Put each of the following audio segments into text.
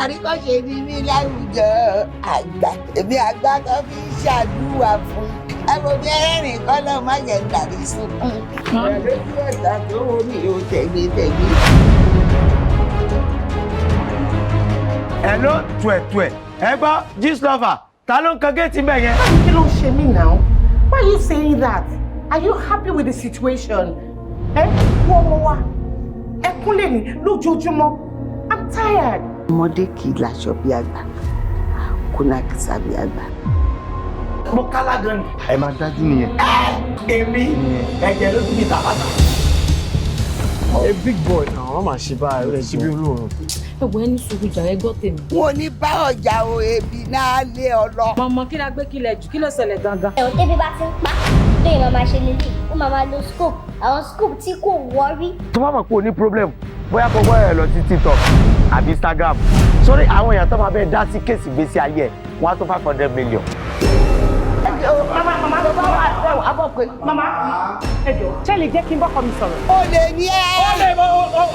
àríkọ́ṣe ni mí láwùjọ àgbà èmi àgbà kan fi ń ṣàdúrà fún ẹ̀rọ bí ẹlẹ́rìn kan náà má jẹ́ tàbí sunkún lójú ọ̀tá tó wọ́n mi ò tẹ̀gbẹ́tẹ̀gbẹ́. Hello, tuẹ̀ ẹ gbọ́ Gistlover ta ló ń kan géètì bẹ́ẹ̀ yẹn. Kí ló ń ṣe mí now? Why are you saying that? Are you happy with the situation? Wọ́n mọ wa ẹkún lè ní lójoojúmọ́. I'm tired. ọmọdé kì í láṣọ bí àgbà kó náà kì í sábì àgbà. Mo kálá gan ni. Ẹ máa dájú nìyẹn. Èmi ẹ̀jẹ̀ ló tún bí tàbátà. A big boy náà wọ́n máa ṣe báyìí rẹ̀ ṣe bí olóòrùn. Ẹ̀wọ̀n ẹni sùúrù jà ẹ gbọ́ tèmi. wọn ò ní bá ọjà o ebi náà lé ọ lọ. Mọ̀mọ́ kí la gbé kílẹ̀ jù kí ló ṣẹlẹ̀ gangan. ẹ̀wọ̀n tẹ́bí bá ti ń pa lóyìn máa máa ṣe nílé ó máa máa lo scope àwọn scope tí kò wọ́rí. Tó bá mọ̀ pé o ní problem bóyá kò gbọ́ ẹ̀ lọ sí TikTok àbí Instagram. Sórí àwọn èèyàn tó máa bẹ́ẹ̀ dá sí kéèsì ìgbésí ayé ẹ̀ wọ́n á tó 500 million. Mama, tó bá wà ẹ̀wọ̀ abọ́ pé. Mama, ẹ̀jọ̀ ṣé lè jẹ́ kí n bọ́kọ mi sọ̀rọ̀? ó lè ní ẹ. Ó lè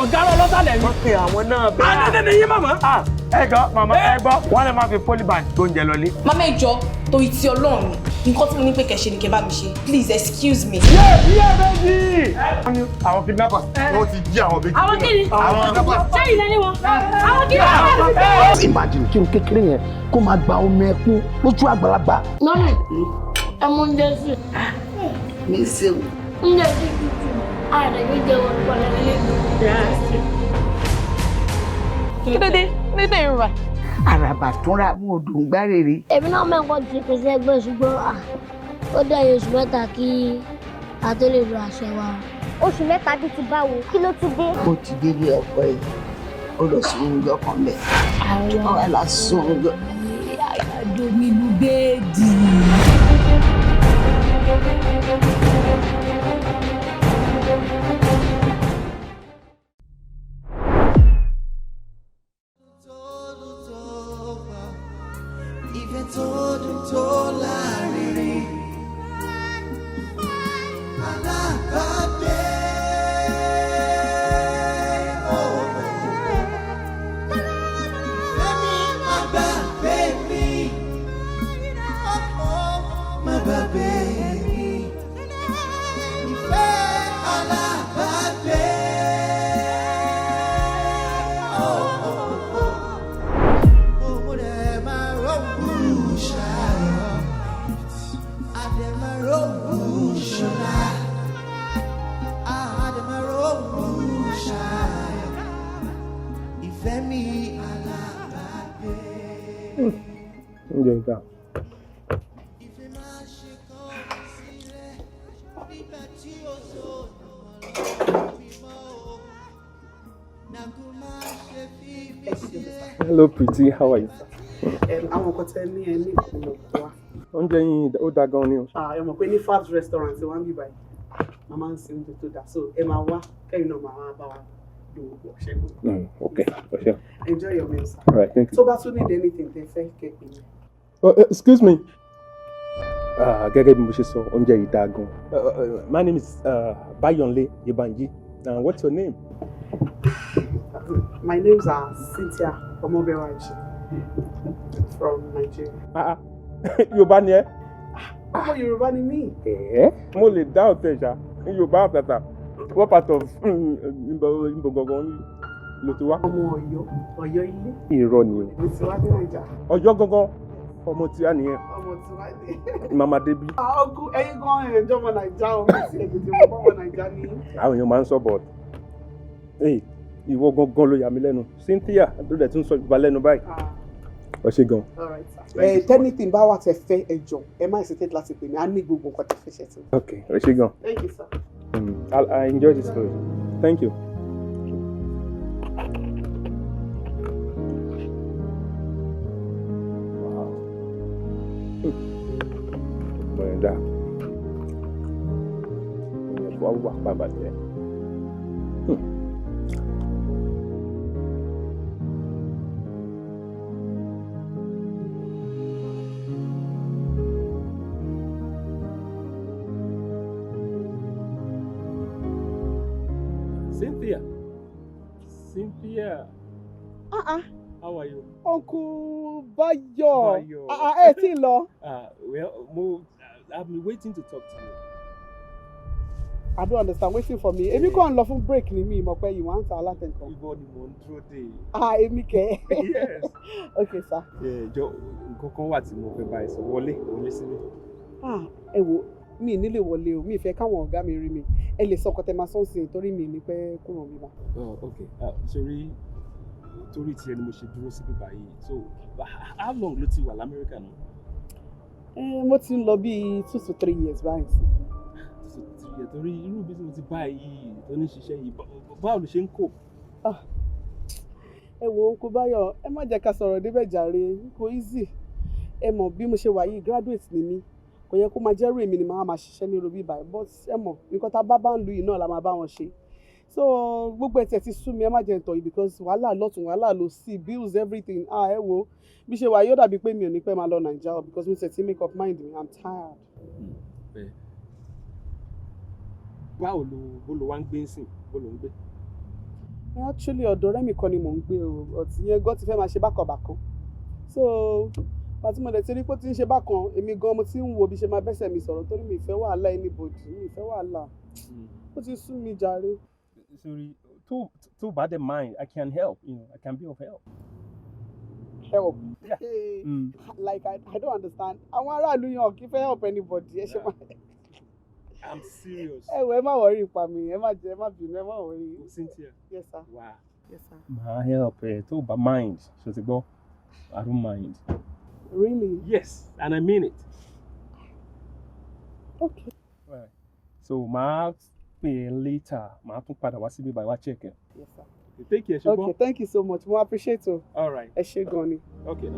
ọ̀gá ọlọ́sàlẹ̀ ni. Wọ́n pe àwọn náà bẹ́ẹ̀. Adédèdè yín màmá. Ẹ jọ màmá ẹ gbọ́ wọ́n lè máa fi polybag gbóúnjẹ lọlé. Mama ìjọ torí ti Ọlọ́run ni nǹkan tí mo ní pé kẹ́ ṣe ni kẹ́ bá mi ṣe. Please excuse me. Yé méjì. Wọ́n ní àwọn kidnappers wọ́n ti jí àwọn méjì. Àwọn kí ni? Àwọn kidnappers. Ṣé ilẹ̀ ni wọn? Àwọn kí ni? Imagine kí n kékeré yẹn kó máa gba omi ẹkún lójú àgbàlagbà. mọ́mí ẹ mú oúnjẹ sí mi ṣeun. oúnjẹ sí tuntun ààrẹ mi jẹ wọn pọlọ nílé. Kí ló dé? Ní tẹ̀ ń rà. àràbà túnra mú odò ń gbá rere. èmi náà mẹ́kọ̀ọ́ ti pèsè ẹgbẹ́ ṣùgbọ́n ó dẹ̀yìn oṣù mẹ́ta kí a tó lè lo àṣẹ wa. oṣù mẹ́ta bí ti báwo kí ló tún dé. ó ti délé ọkọ yìí ó lọ sí oúnjẹ kan bẹ. àwọn aláṣọ oúnjẹ. Àyàdó mi lu béèdì. Hello, pretty. How are you? Àwọn nǹkan tẹ ní ẹni ìkùnà wa. Oúnjẹ yín ó dáa gan ni o. Ẹ mọ̀ pé ní Fab's restaurant wọ́n ń bí báyìí. Màmá ń sin oúnjẹ tó dáa. So ẹ máa wá kẹ́yìn náà máa bá wa dòwò pọ̀ ṣẹ́gun. Okay, for sure. Enjoy your meal, sir. All right, thank you. Tó bá tún need anything tẹ fẹ́ kẹ́pẹ́ mi. Oh, excuse me. Gẹ́gẹ́ bí mo ṣe sọ, oúnjẹ yìí dáa gan. My name is Bayonle Yebanji. What's your name? My name's Cynthia Omobewaji from Nigeria. Yorùbá ni ẹ́? Ọmọ Yorùbá ni mí. Mo lè dá ọ̀tẹ̀ ṣá. Yorùbá àtàtà. What part of Ìbò gangan ló ti wá? Ọmọ Ọ̀yọ́ ilé. Irọ́ ni o. Mo ti wá ní Nàìjà. Ọ̀yọ́ gangan ọmọ tí a nìyẹn. Ọmọ tí wá ní. Mama Debi. Ọkùn ẹyin gan ẹ̀jọ́ ọmọ Nàìjà omi sí èdè mo bá ọmọ Nàìjà ní. Àwọn èèyàn máa ń sọ bọ̀. Ìwọ gangan ló yà mí lẹ́nu. Cynthia tó dẹ̀ tún sọ Yorùbá lẹ́nu báyìí. Ó ṣe gan. Tẹ́nìtìn bá wà tẹ fẹ́ ẹjọ́ ẹ má hesitate láti pè mí á ní gbogbo nǹkan tẹ fẹ́ ṣe tí. Okay, ó ṣe gan. Thank you, sir. I enjoy this story. Thank you. Wow. Bọ̀dá. Ìyẹn wá wà pàbàjẹ́. Cynthia. How are you? Uncle Bayo. Bayo. Ẹ tí lọ. Well, I've been waiting to talk to you. I don't understand. Waiting for me. Èmi kàn lọ fún break ni mi mọ̀ pé you want alátẹ̀ nǹkan. Ìwọ ni mò ń dúró dè. Èmi kẹ́. Yes. Okay, sir. Jọ nǹkan kan wà tí mo fẹ́ bá ẹ sọ. Wọlé sílẹ̀. Ẹ wo mi nílé wọlé o mi ìfẹ́ káwọn ọ̀gá mi rí mi ẹ lè sọ kọtẹ́ máa sọ́ọ̀sì torí mi ní pẹ́ kúrò mi bá. Okay. Torí tiẹ̀ ni mo ṣe dúró sí bíbá yìí. So how long ló ti wà l'Amẹ́ríkà náà? Mo ti ń lọ bíi 2 to 3 years báyìí. Torí irú bí mo ti bá yìí tó ní ṣiṣẹ́ yìí báwo ló ṣe ń kó? Ẹ wo Uncle Bayo ẹ má jẹ́ ká sọ̀rọ̀ débẹ̀ jàre kò easy ẹ mọ̀ bí mo ṣe wà yìí graduate ni mí kò yẹ kó máa jẹ́rú èmi ni màá máa ṣiṣẹ́ ní irú bíbá but ẹ mọ̀ nǹkan tá a bá ń lu yìí náà la máa bá wọn ṣe so gbogbo ẹ̀tẹ̀ ti sú mi ẹ má jẹ́ ntọ̀ yìí because wàhálà lọ́tún wàhálà ló sí bills everything ẹ wo bí ṣe wà yóò dàbí pé mi ò ní pẹ́ máa lọ Nàìjíríà because mo ṣe ti make up mind me I'm tired. Báwo ló wá ń gbé sìn bó ló ń gbé? Actually ọ̀dọ̀ ọ̀rẹ́ mi kan ni mò ń gbé o ọ̀tí yẹn gan ti fẹ́ máa ṣe bákan so pàtí mo dẹ̀ ti rí pé ó ti ń ṣe bákan èmi gan mo ti ń wo bí ṣe máa bẹ́sẹ̀ mi sọ̀rọ̀ torí mi ìfẹ́ wàhálà anybody mi ìfẹ́ wàhálà ó ti sú mi jàre. Sorry, too bad in mind. I can help. I can be of help. Help? Yeah. Hey, like I don't understand. Àwọn aráàlú yàn kí fẹ́ help anybody. Ẹ ṣe máa. I'm serious. Ẹ má worry pa mi. Ẹ má bínú. Ẹ má worry. Cynthia. Yes, sir. Wow. Yes, sir. My help. Too bad mind. So to go, I don't mind. Really? Yes, and I mean it. Okay. Right. So my pay later. My tún padà wá síbí by wá check. Yes, sir. Take care, Ṣùgbọ́n. Okay, thank you so much. Mo appreciate it. All right. Ẹ ṣé gan ni. Okay.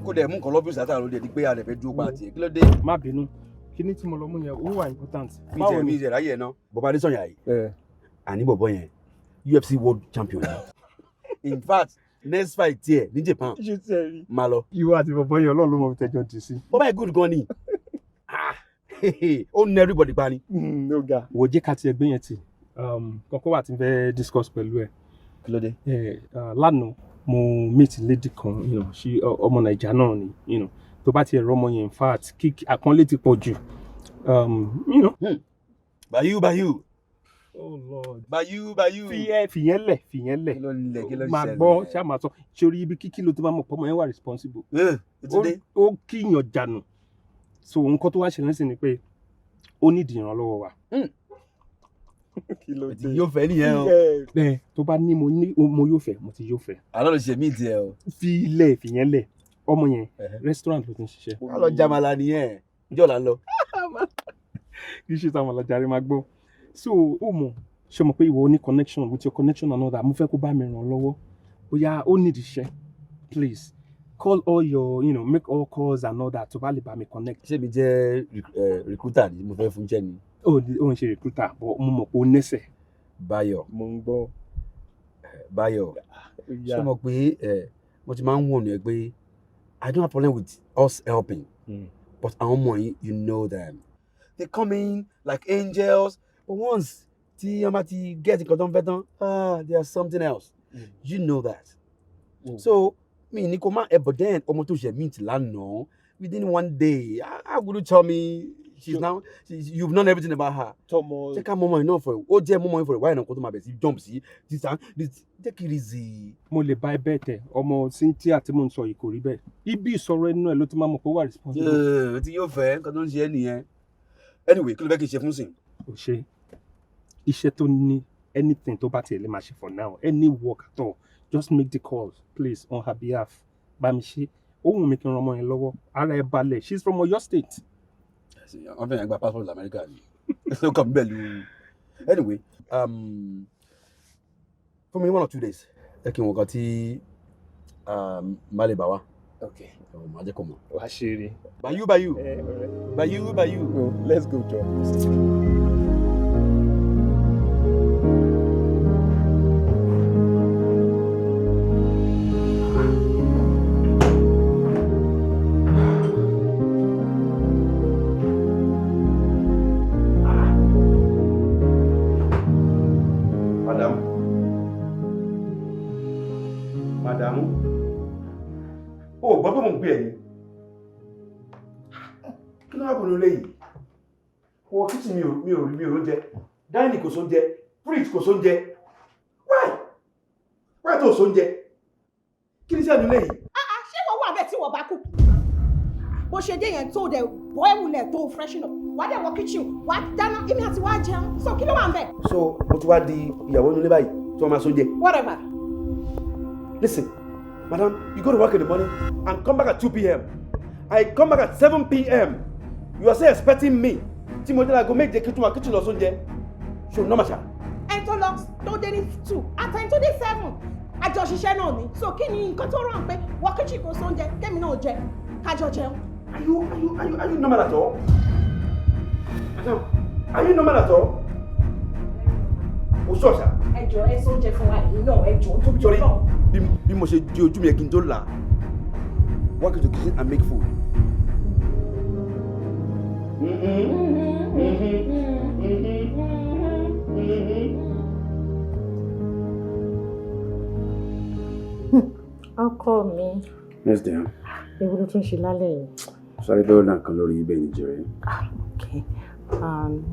Kó dẹ̀ mú nǹkan lọ́fíìsì látàrí olè di pé a lè fẹ́ dúró pa àti kí ló dé. Má bínú. Kíní tí mo lọ mú yẹn ó wà important. Báwo ni ìṣẹ̀lẹ̀ ayé ẹ̀ náà? Bọ̀bá Adésanya yìí. Àní bọ̀bọ̀ yẹn UFC world champion. In fact, next fight tiẹ̀ ní Japan. Ṣé tí ẹ rí? Máa lọ. Ìwọ àti bọ̀bọ̀ yẹn Ọlọ́run ló mọ tẹjọ́ ti sí. Bọ́bá yẹn good gan ni. Ó ní everybody pa ni. Ó ga. Wò jẹ́ ká ti ẹgbẹ́ yẹn tì. Kọ́kọ́ wà tí n fẹ́ discuss pẹ̀lú ẹ̀. Kí ló dé? Lánàá mo meet lady kan ṣe ọmọ Naija náà ni tó bá tiẹ̀ rọ́mọ yẹn in fact kí àpọ́nlé ti pọ̀ jù. Bayu. Oh Lord. Bayu. Fìyẹn lẹ̀. Máa gbọ́ ṣáà máa sọ sórí ibi kíkí ló tó máa mọ̀ pọ́ mọ́ yẹn wà responsible. Ó kíyàn jànù. So nǹkan tó wá ṣẹlẹ̀ sí ni pé ó ní ìdìrànlọ́wọ́ wa. Kí ló dé? Yóò fẹ́ nìyẹn o. Bẹ́ẹ̀ tó bá ní mo yóò fẹ́ mo ti yóò fẹ́. Àlọ́ ló ṣe mí tiẹ̀ o. Fìyẹn lẹ̀ ọmọ yẹn restaurant ló ti ń ṣiṣẹ́. A lọ jamala nìyẹn ìjọ là ń lọ. Kì í ṣe táwọn ọlọ́jàre máa gbọ́. So ó mọ̀ ṣe mọ̀ pé ìwọ ní connection with your connection and all that mo fẹ́ kó bá mi ràn lọ́wọ́ bóyá ó need iṣẹ́ please call all your make all calls and all that tó bá lè bá mi connect. Ṣé mi jẹ́ recruiter ni mo fẹ́ fún jẹ́ ni. Ó ń ṣe recruiter but mo mọ̀ pé ó nẹ́sẹ̀. Báyọ̀. Mo ń gbọ́. Báyọ̀ ṣé mo pé mo ti máa ń wọ̀n ẹ pé I don't have problem with us helping but àwọn ọmọ yìí you know them they come in like angels but once tí wọ́n bá ti get nǹkan tó ń fẹ́ tán they are something else you know that so mi ní kó má but then ọmọ tó ṣe meet lánàá within one day how would you tell me you've known everything about her. Jẹ́ ká mọ́mọ́ iná for ó jẹ́ mọ́mọ́ for a while náà kó tó máa bẹ̀ sí jump sí jẹ́ kí easy. Mo lè bá ẹ bẹ́ẹ̀ tẹ̀ ọmọ Cynthia tí mò ń sọ yìí kò rí bẹ́ẹ̀ ibi ìsọ̀rọ̀ ẹnu ẹ̀ ló ti máa mọ̀ pé ó wà responsible. Tí yóò fẹ́ nǹkan tó ń ṣe ẹ́ nìyẹn anyway kí ló fẹ́ kí n ṣe fún sìn. Kò ṣe iṣẹ́ tó ní anything tó bá tiẹ̀ lè máa ṣe for now any work at all just make the calls please on her behalf bá mi ṣe ó wù mí kí n ran ọmọ yẹn lọ́wọ́ ara ẹ balẹ̀ she's from Oyo State. Wọ́n fẹ́ yẹn gba passport America ni ó kàn mí pẹ̀lú anyway fún mi 1 or 2 days ẹ kí n wọ́n kan tí má lè bá wa. Okay. Má jẹ́ kó mọ̀. Wàá ṣe eré. Bayu. Let's go John. ń gbé ẹni. Kí ló wá pẹ̀lú léyìí? Wọ kíchìn mi ò rí oúnjẹ. Dining kò sóúnjẹ. Fridge kò sóúnjẹ. Why tó sóúnjẹ? Kí ni iṣẹ́ mi léyìí? Ṣé wọ́n wà bẹ́ẹ̀ tí wọ́n bá kú? Bó ṣe dé yẹn tó dẹ̀ bọ́ ẹ̀wùlẹ̀ tó freshen up. Wà á dẹ̀ wọ kitchen, wà á dáná, èmi àti wà á jẹun. So kí ló wà ń bẹ̀? So o ti wá di ìyàwó nílé báyìí tí wọ́n máa sóúnjẹ. Whatever. Listen, madam, you go to work in the morning and come back at 2 p.m. I come back at 7 p.m. You are still expecting me. Tí mo dé láago méje kí tún wá kitchen lọ sóúnjẹ. Ṣé o normal ṣá? Ẹni tó lọ tó dé ní 2 àtẹni tó dé 7. Àjọṣiṣẹ́ náà ni. So kí ni nǹkan tó rán pé wọ kitchen kò sóúnjẹ kémi náà jẹ kájọ jẹun. Are you normal at all? Madam, are you normal at all? O sọ ṣá. Ẹjọ ẹ sóúnjẹ fún wa yìí náà ẹjọ tó bí Sorry, náà. bí mo ṣe di ojú mi yẹ kí n tó là. Walk into the kitchen and make food. Ọkọ mi. Yes, dear. Ewu ló tún ṣe lálẹ́ yìí. Sorry, bẹ́ẹ̀ náà kan lórí ibẹ̀ Nigeria. Okay.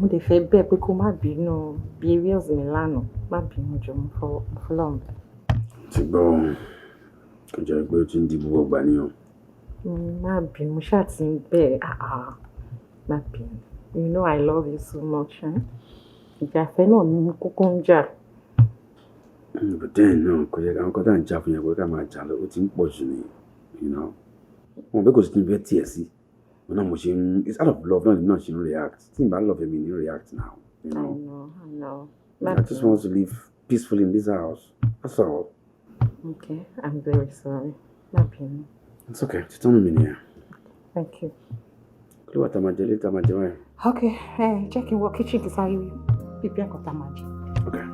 Mo lè fẹ́ bẹ́ẹ̀ pé kó má bínú behaviours mi lánàá. Má bínú jọ mo fọlọ́run. Ṣùgbọ́n kò jẹ́ pé ó ti ń di gbogbo ọgbà níyàn. Má bínú, mo ṣáà ti ń bẹ̀ má bínú. You know I love you so much. Ìjàfẹ́ náà ni kókó ń jà. But then, no, kò yẹ àwọn kan tá à ń jà fún yẹn pé ká máa jà lọ, ó ti ń pọ̀ jù ní, you know. Wọn bẹ́ẹ̀ kò sí ní bẹ́ẹ̀ tiẹ̀ sí. Wọn náà mo ṣe ń, it's out of love náà ṣe ń react. Tí n bá love mi ní react now, you know. I know. I just want to live peacefully in this house. That's all. Okay, I'm very sorry. Má bínú. It's okay. Ti tán mi nìyẹn. Thank you. Kí ló wà tá a máa jẹ lé tá a máa jẹ wáyé? Okay, jẹ́ kí n wọ kitchen kí sáré pípẹ́ nǹkan tá a máa jẹ. Okay.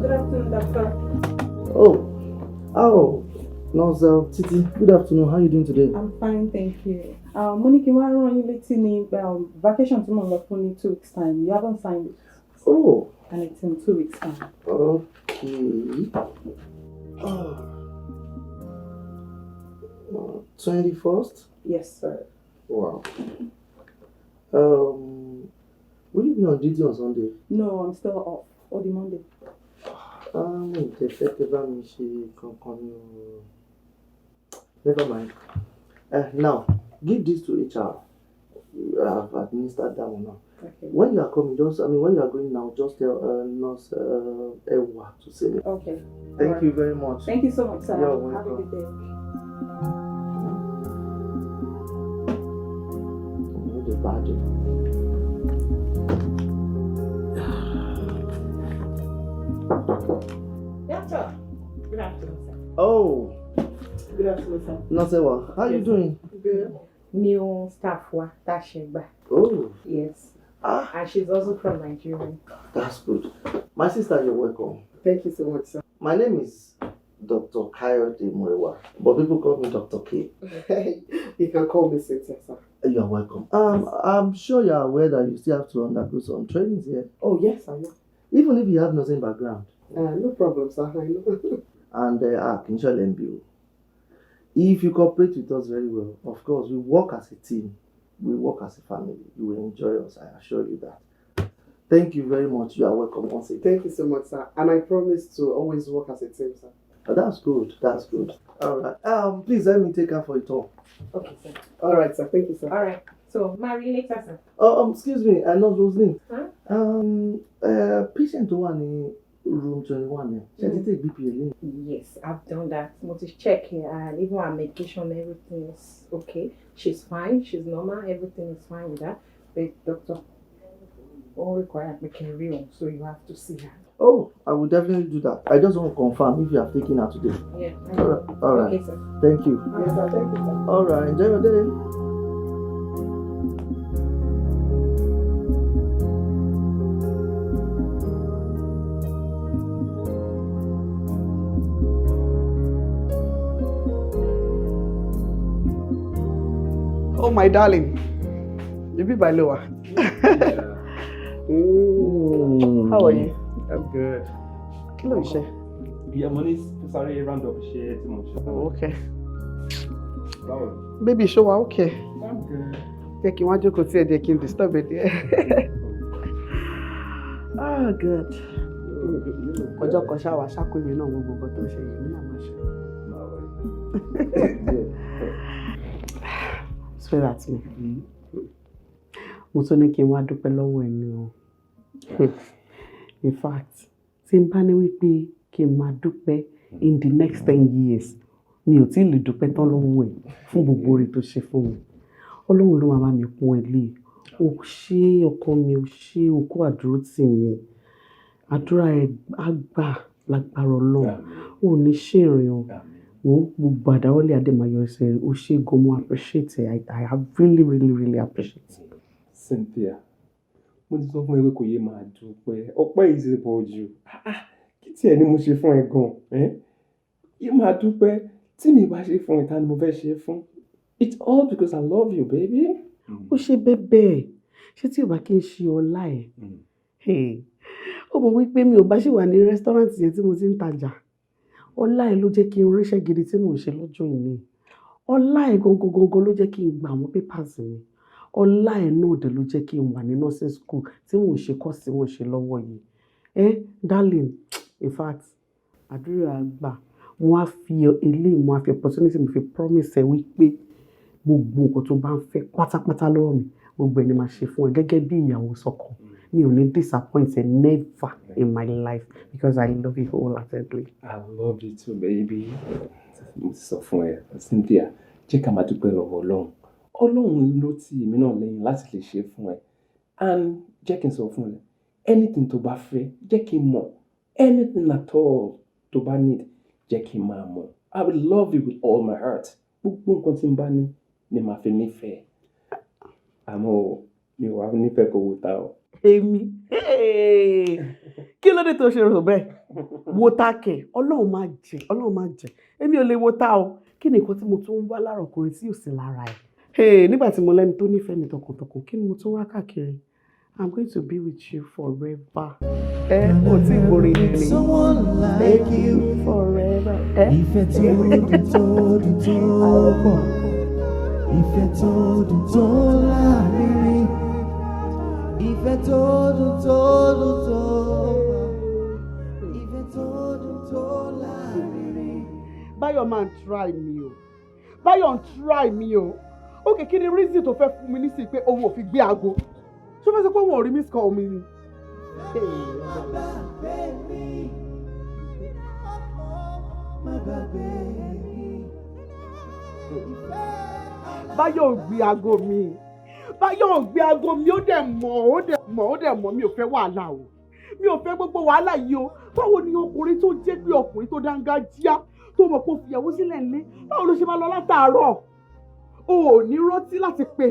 Good afternoon, doctor. Oh, Nurse Titi, good afternoon. How are you doing today? I'm fine, thank you. Mo ní kí n wá rán yín létí ní vacation tí mo lọ fún ní 2 weeks time. You haven't signed it. Oh. And it's in 2 weeks time. Okay. 21st? Yes, sir. Wow. Will you be on duty on Sunday? No, I'm still off. Or the Monday. Never mind. Now, give this to HR. You have administered that one now. Okay. When you are coming, when you are going now, just tell Nurse Ewa to say it. Okay. Thank you very much. Thank you so much, sir. You're welcome. Have a good day. Doctor, good afternoon, sir. Oh, Good afternoon, sir. Nurse Ewa, how are you doing? Good. New staff Tashegba. Oh. Yes. And she's also from Nigeria. That's good. My sister, you're welcome. Thank you so much, sir. My name is Dr. Kayode Murewa, but people call me Dr. K. You can call me Cynthia, sir. You're welcome. I'm sure you're aware that you still have to undergo some trainings here. Oh, yes, I know. Even if you have nursing background. No problem, sir. I know. And can show MBO. If you cooperate with us very well, of course, we work as a team. We work as a family. You will enjoy us, I assure you that. Thank you very much. You are welcome once again. Thank you so much, sir. And I promise to always work as a team, sir. That's good. That's good. All right. Please let me take her for a tour. Okay, sir. All right, sir. Thank you, sir. All right. So, marry later, sir. Excuse me. I know Rosaline. Huh? Patient one in room 21. Should you take BPA? Yes, I've done that. Multi check here, and even our medication, everything is okay. She's fine. She's normal. Everything is fine with her. But doctor, all required we can real, so you have to see her. Oh, I will definitely do that. I just want to confirm if you have taken her today. Yeah. All right. Okay, sir. Thank you. Yes, sir. Thank you, sir. All right. Enjoy your day. Oh, my darling. You be by Loa. How are you? I'm good. Kí ló ń ṣe? Yeah, money sorry round up share too much. Okay. Báwo? Baby, show wa okay. I'm good. Jẹ́ kí n wá jókòó tí ẹ jẹ́ kí n disturb ẹ díẹ̀. Ah, good. Ọjọ́ kan ṣáwà ṣáko ìwé náà gbogbo nǹkan tó ń ṣe yìí ní àmọ́ ṣe. Swear at me. Mo tún ní kí n wá dúpẹ́ lọ́wọ́ ẹni o. In fact, tí n bá ní wípé kí n máa dúpẹ́ in the next 10 years, mi ò tí ì lè dúpẹ́ tán lọ́wọ́ ẹ̀ fún gbogbo oore tó ṣe fún mi. Ọlọ́run ló máa bá mi kún ẹ lé. O ṣé ọkọ mi, o ṣé o kú àdúró tì mí. Àdúrà ẹ á gbà lágbára Ọlọ́run. O ò ní ṣèrìn o. Wo gbogbo àdáwọ́lé Adémayọ ẹsẹ̀ o ṣé gan, mo appreciate it. I really appreciate it. Cynthia, mo ti sọ fún ẹ pé kò yé máa dúpẹ́. Ọpẹ́ yìí ti pọ̀ jù. Kí tiẹ̀ ni mo ṣe fún ẹ gan? Yé máa dúpẹ́. Tí mi bá ṣe fún ẹ, ta ni mo fẹ́ ṣe fún? It's all because I love you, baby. Ó ṣe bẹ́ẹ̀ ṣé tí o bá kí n ṣe ọlá ẹ̀? Ó mọ̀ wípé mi ò bá ṣì wà ní rẹ́sítọ́ráǹtì yẹn tí mo ti ń tajà. Ọlá ẹ̀ ló jẹ́ kí n ríṣẹ́ gidi tí mò ń ṣe lọ́jọ́ ìní. Ọlá ẹ̀ gangan ló jẹ́ kí n gba àwọn papers mi. Ọlá ẹ̀ náà dẹ̀ ló jẹ́ kí n wà ní nursing school tí mò ń ṣe course tí mò ń ṣe lọ́wọ́ yìí. Darling, in fact, àdúrà àgbà, mo á fi eléyìí, mo á fi opportunity, mo fi promise ẹ wípé gbogbo nǹkan tó bá ń fẹ́ pátápátá lọ́wọ́ mi, gbogbo ẹni máa ṣe fún ẹ gẹ́gẹ́ bí ìyàwó sọ́kọ. Mi ò ní disappoint ẹ never in my life because I love you wholeheartedly. I love you too, baby. Mo ti sọ fún ẹ, Cynthia, jẹ́ ká máa dúpẹ́ lọ́wọ́ Ọlọ́run. Ọlọ́run ló tì mí náà lẹ́yìn láti lè ṣe fún ẹ. And jẹ́ kí n sọ fún ẹ, anything tó bá fẹ́, jẹ́ kí n mọ̀. Anything at all tó bá need, jẹ́ kí n máa mọ̀. I will love you with all my heart. Gbogbo nǹkan tí n bá ní ni màá fi nífẹ̀ẹ́. Àmọ́ mi ò wá nífẹ̀ẹ́ kó wò ta o. Èmi kí ló dé tó ṣe rò bẹ́ẹ̀? Wo ta kẹ̀, Ọlọ́run máa jẹ. Èmi ò lè wo ta o. Kí ni nǹkan tí mo tún ń wá lára ọkùnrin tí ò sí lára ẹ̀? Nígbà tí mo lẹ́ni tó nífẹ̀ẹ́ mi tọkàntọkàn, kí ni mo tún wá káàkiri? I'm going to be with you forever. Ó ti borí ni. Someone like you forever. Ìfẹ́ tó dùn pọ̀. Ìfẹ́ tó dùn tó láàrin. Ìfẹ́ tó dùn tó. Ìfẹ́ tó dùn tó láàrin. Báyọ̀ máa ń try mi o. Báyọ̀ ń try mi o. Okay, kí ni reason tó fẹ́ fún mi nísìsiyìí pé òun ò fi gbé aago? Ṣé o fẹ́ sọ pé òun ò rí miss call mi ni? Báyọ̀ ò gbé aago mi. Báyọ̀ ò gbé aago mi, ó dẹ̀ mọ̀ mi ò fẹ́ wàhálà o. Mi ò fẹ́ gbogbo wàhálà yìí o. Báwo ni ọkùnrin tó jẹ́ pé ọkùnrin tó dángájíá tó mọ̀ pé ó fìyàwó sílẹ̀ nílé, báwo ló ṣe máa lọ látàárọ̀? O ò ní rántí láti pè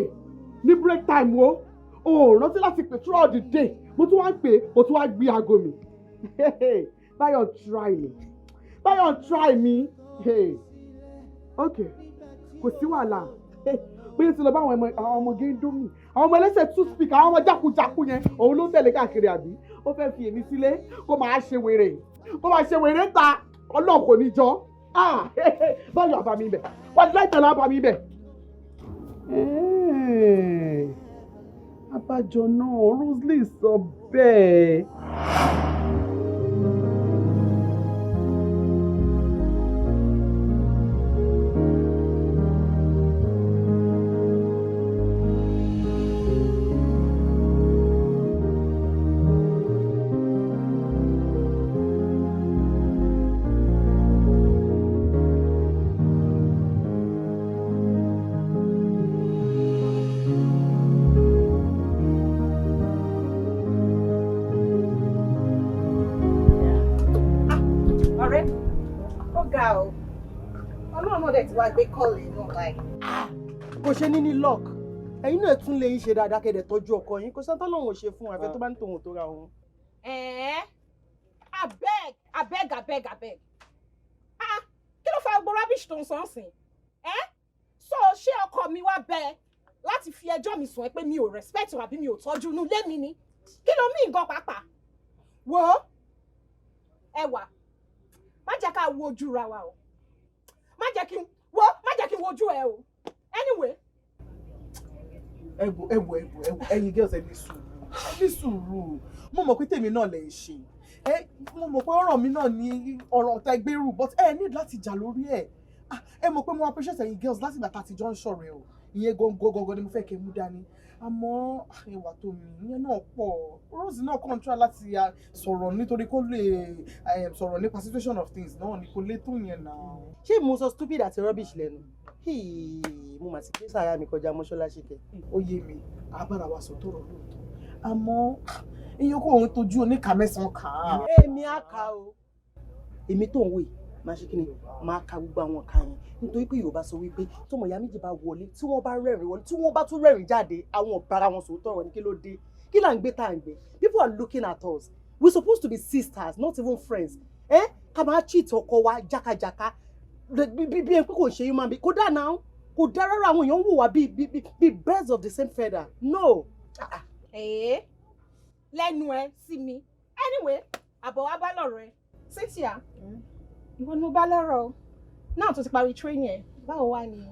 ní break time o. O ò rántí láti pè throughout the day. Mo tún wá ń pè, mo tún wá gbé aago mi. Báyọ̀ try me. Okay, kò sí wàhálà. Bóyá ti lọ bá àwọn ọmọge ń dún mi. Àwọn ọmọ ẹlẹ́sẹ̀ toothpick, àwọn ọmọ jákujàku yẹn, òun ló ń tẹ̀lé káàkiri àbí? Ó fẹ́ fi èmi sílé kó máa ṣe wèrè ta. Ọlọ́run kò ní jọ. Báyọ̀ àbá mi bẹ̀. Wọ́n ti láìtẹ̀lé àbá mi bẹ̀. Abájọ náà, Rosalie sọ bẹ́ẹ̀. Wá gbé kọ́ọ̀lì náà báyìí. Kò ṣe ní lock. Ẹ̀yin náà tún lè ń ṣe dáadáa kẹ́dẹ̀ tọ́jú ọkọ yín. Kò sẹ́ńtọ́ lòun ò ṣe fún àfẹ́ tó bá ń tòun tó ra òun. Abeg. Kí ló fa gbogbo rubbish tó ń sọ ọ́sìn? So ṣé ọkọ mi wá bẹ láti fi ẹjọ́ mi sùn ẹ pé mi ò respect àbí mi ò tọ́jú inú ilé mi ni? Kí ló mí nǹkan pàápàá? Wo ẹwà má jẹ́ ká wo ojú ra wa o. Má jẹ́ kí n wo ojú ẹ o. Anyway. Ẹ̀yin girls ẹ ní sùúrù. Mo mọ̀ pé tèmi náà lè ṣe. Mo mọ̀ pé ọ̀rọ̀ mi náà ní ọ̀rọ̀ ọ̀tá ẹgbẹ́rù but ẹ need láti jà lórí ẹ̀. Ẹ mọ̀ pé mo appreciate ẹ̀yin girls láti ìgbà tá a ti jọ ń ṣọ̀rẹ́ o. Ìyẹn gangan ni mo fẹ́ kẹ́ mú dání. Àmọ́ ìwà tó mi ìyẹn náà pọ̀. Rose náà kàn try láti sọ̀rọ̀ nítorí kó lè sọ̀rọ̀ nípa situation of things náà ni kò lè tó yẹn náà. Ṣé mo sọ stupid àti rubbish lẹ́nu? Mo mà ti gbé sára mi kọjá mọ́ṣáláṣí kẹ. Ó yé mi, àbára wa sọ tọrọ lóòótọ́. Àmọ́ iye kó òun tójú oníkà mẹ́sàn-án kà á. Èmi á ka o. Èmi tó ń wò yìí máa ṣe kí ni máa ka gbogbo àwọn ọ̀ka yẹn nítorí pé Yorùbá sọ wípé tọmọ ìyá méjì bá wọlé tí wọ́n bá rẹ́rìn wọlé tí wọ́n bá tún rẹ́rìn jáde àwọn ọ̀bára wọn sòótọ́ ọ̀rọ̀ ní kí ló dé kí là ń gbé tá à ń gbé people are looking at us we supposed to be sisters not even friends ká máa cheat ọkọ wa jákàjáká bí ẹ pé kò ṣe human being kò dá náà kò dá rárá àwọn èèyàn ń wò wá bí birds of the same feather no. Lẹ́nu ẹ sí mi anyway àbọ̀ wa bá lọ̀rọ̀ ẹ Cynthia ìwọ ni mo bá lọ́rọ̀ o náà tó ti parí training ẹ báwo wá ni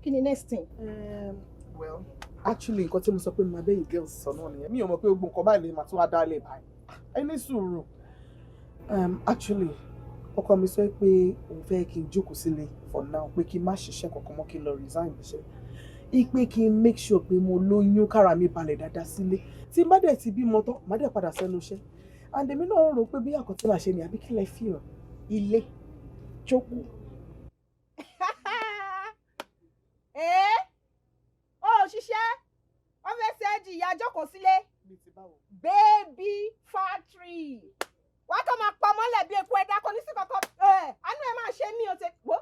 kí ni next thing. Well actually nǹkan tí mo sọ pé mo máa bẹ́yìn girls sọ náà nìyẹn mi ò mọ̀ pé gbogbo nǹkan báyìí lè máa tún wá dálé báyìí ẹ ní sùúrù. Actually ọkọ mi sọ pé òun fẹ́ kí n jókòó sílé for now pé kí n má ṣiṣẹ́ kankan mọ́ kí n lọ resign iṣẹ́ ipe kí n make sure pé mo lóyún kára mi balẹ̀ dáadáa sílé tí má dẹ̀ ti bímọ tán má dẹ̀ padà sẹ́nu iṣẹ́ and èmi náà rò pé bí àkọ́tí máa ṣe ni àbí kí lẹ fi hàn ilé jókòó. Ó ṣiṣẹ́ wọ́n fẹ́ ṣe ìyá jókòó sílé baby factory wá kọ́ máa pa mọ́lẹ̀ bí epo ẹ̀dá kan ní sí kankan àánú ẹ̀ máa ṣe mí o ṣe wò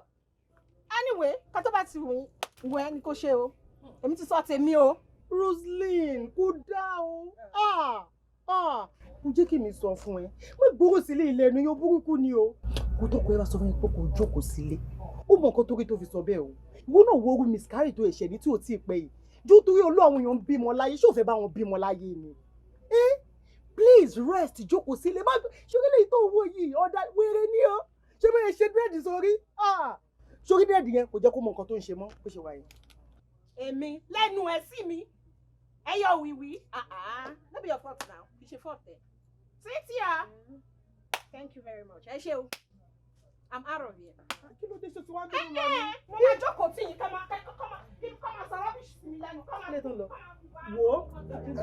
anyway ká tó bá ti wù ẹ́ ni kò ṣe o èmi ti sọ tèmi o. Roseline kò dá o kò jẹ́ kí mi sọ fún ẹ mo gbóró sílé ilé ẹnu yóò burúkú ni o kò tó kọ ẹ bá sọ fún mi pé kò jókòó sílé ó mọ nǹkan torí tó fi sọ bẹ́ẹ̀ o ìwọ náà wo orí miscarry tó ẹ̀ṣẹ̀ ní tí ò tí ì pẹ́ yìí jó torí olóòwò èèyàn ń bímọ láyé ṣó fẹ́ bá wọn bímọ láyé ni please rest jókòó sílé má ṣorí lè tó owó yìí ọ̀dà wéré ní o ṣé bẹ́ẹ̀ ṣe dírẹ́dì sórí sórí dírẹ́dì yẹn kò jẹ́ kó mọ nǹkan tó ń ṣe mọ́ bó ṣe wà yìí. Èmi lẹ́nu ẹ̀ sí mi ẹyọ wíwí no be your fault now kì í ṣe fault ẹ Cynthia thank you very much ẹ ṣé o I'm out of here. Kí ló dé ṣe tí wọ́n ń bínú lọ ni. Mo máa jókòó tí yín kọ́ máa sọ rọ́bìṣì sí mi lẹ́nu kọ́ máa lè tó lọ. Wo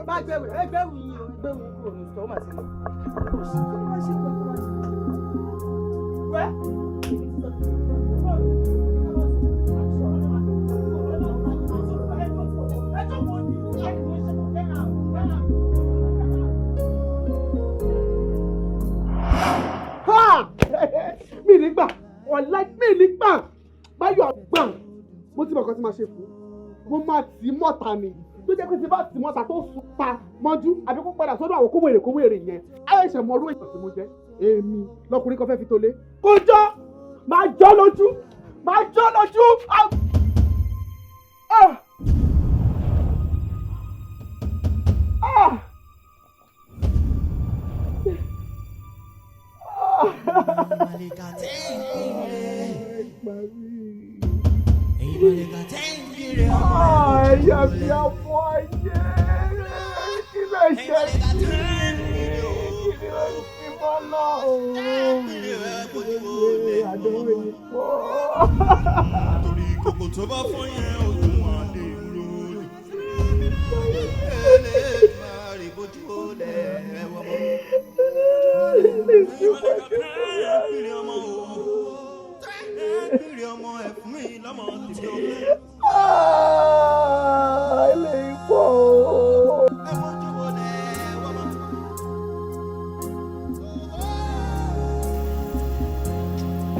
bá gbẹ̀wò ẹgbẹ̀wò yín o gbẹ̀wò kúrò ní sọ ma ti lọ. Mi nígbà ọ̀la mi nígbà báyọ̀ àgbọ̀n mo ti mọ̀ nǹkan tí máa ṣe fún mo máa tì í mọ́ta ni tó jẹ́ pé tí bá tì í mọ́ta tó sùn pa mọ́jú àbí kó padà sọ́dọ̀ àwọn kówèrè yẹn ayẹ̀ṣẹ̀ mọ orú èèyàn tí mo jẹ́ èmi lọkùnrin kan fẹ́ fi tó lé kó jọ́ máa jọ́ lójú. Ẹ̀yà fi àpò ayé kí lè ṣe kí lè fi mọ́ náà àdéhùn èyí pọ̀. Torí kòkò tó bá fọ́ yẹn ogun wà lè rò lè máa rí bójú ó lẹ̀ ẹ̀wọ̀n mọ́. Kiri ọmọ ẹ̀ fún mi lọ́mọ tèmi ó lé. Ilé ipò. Ẹ bójú ó lẹ̀ ẹ̀wọ̀n mọ́.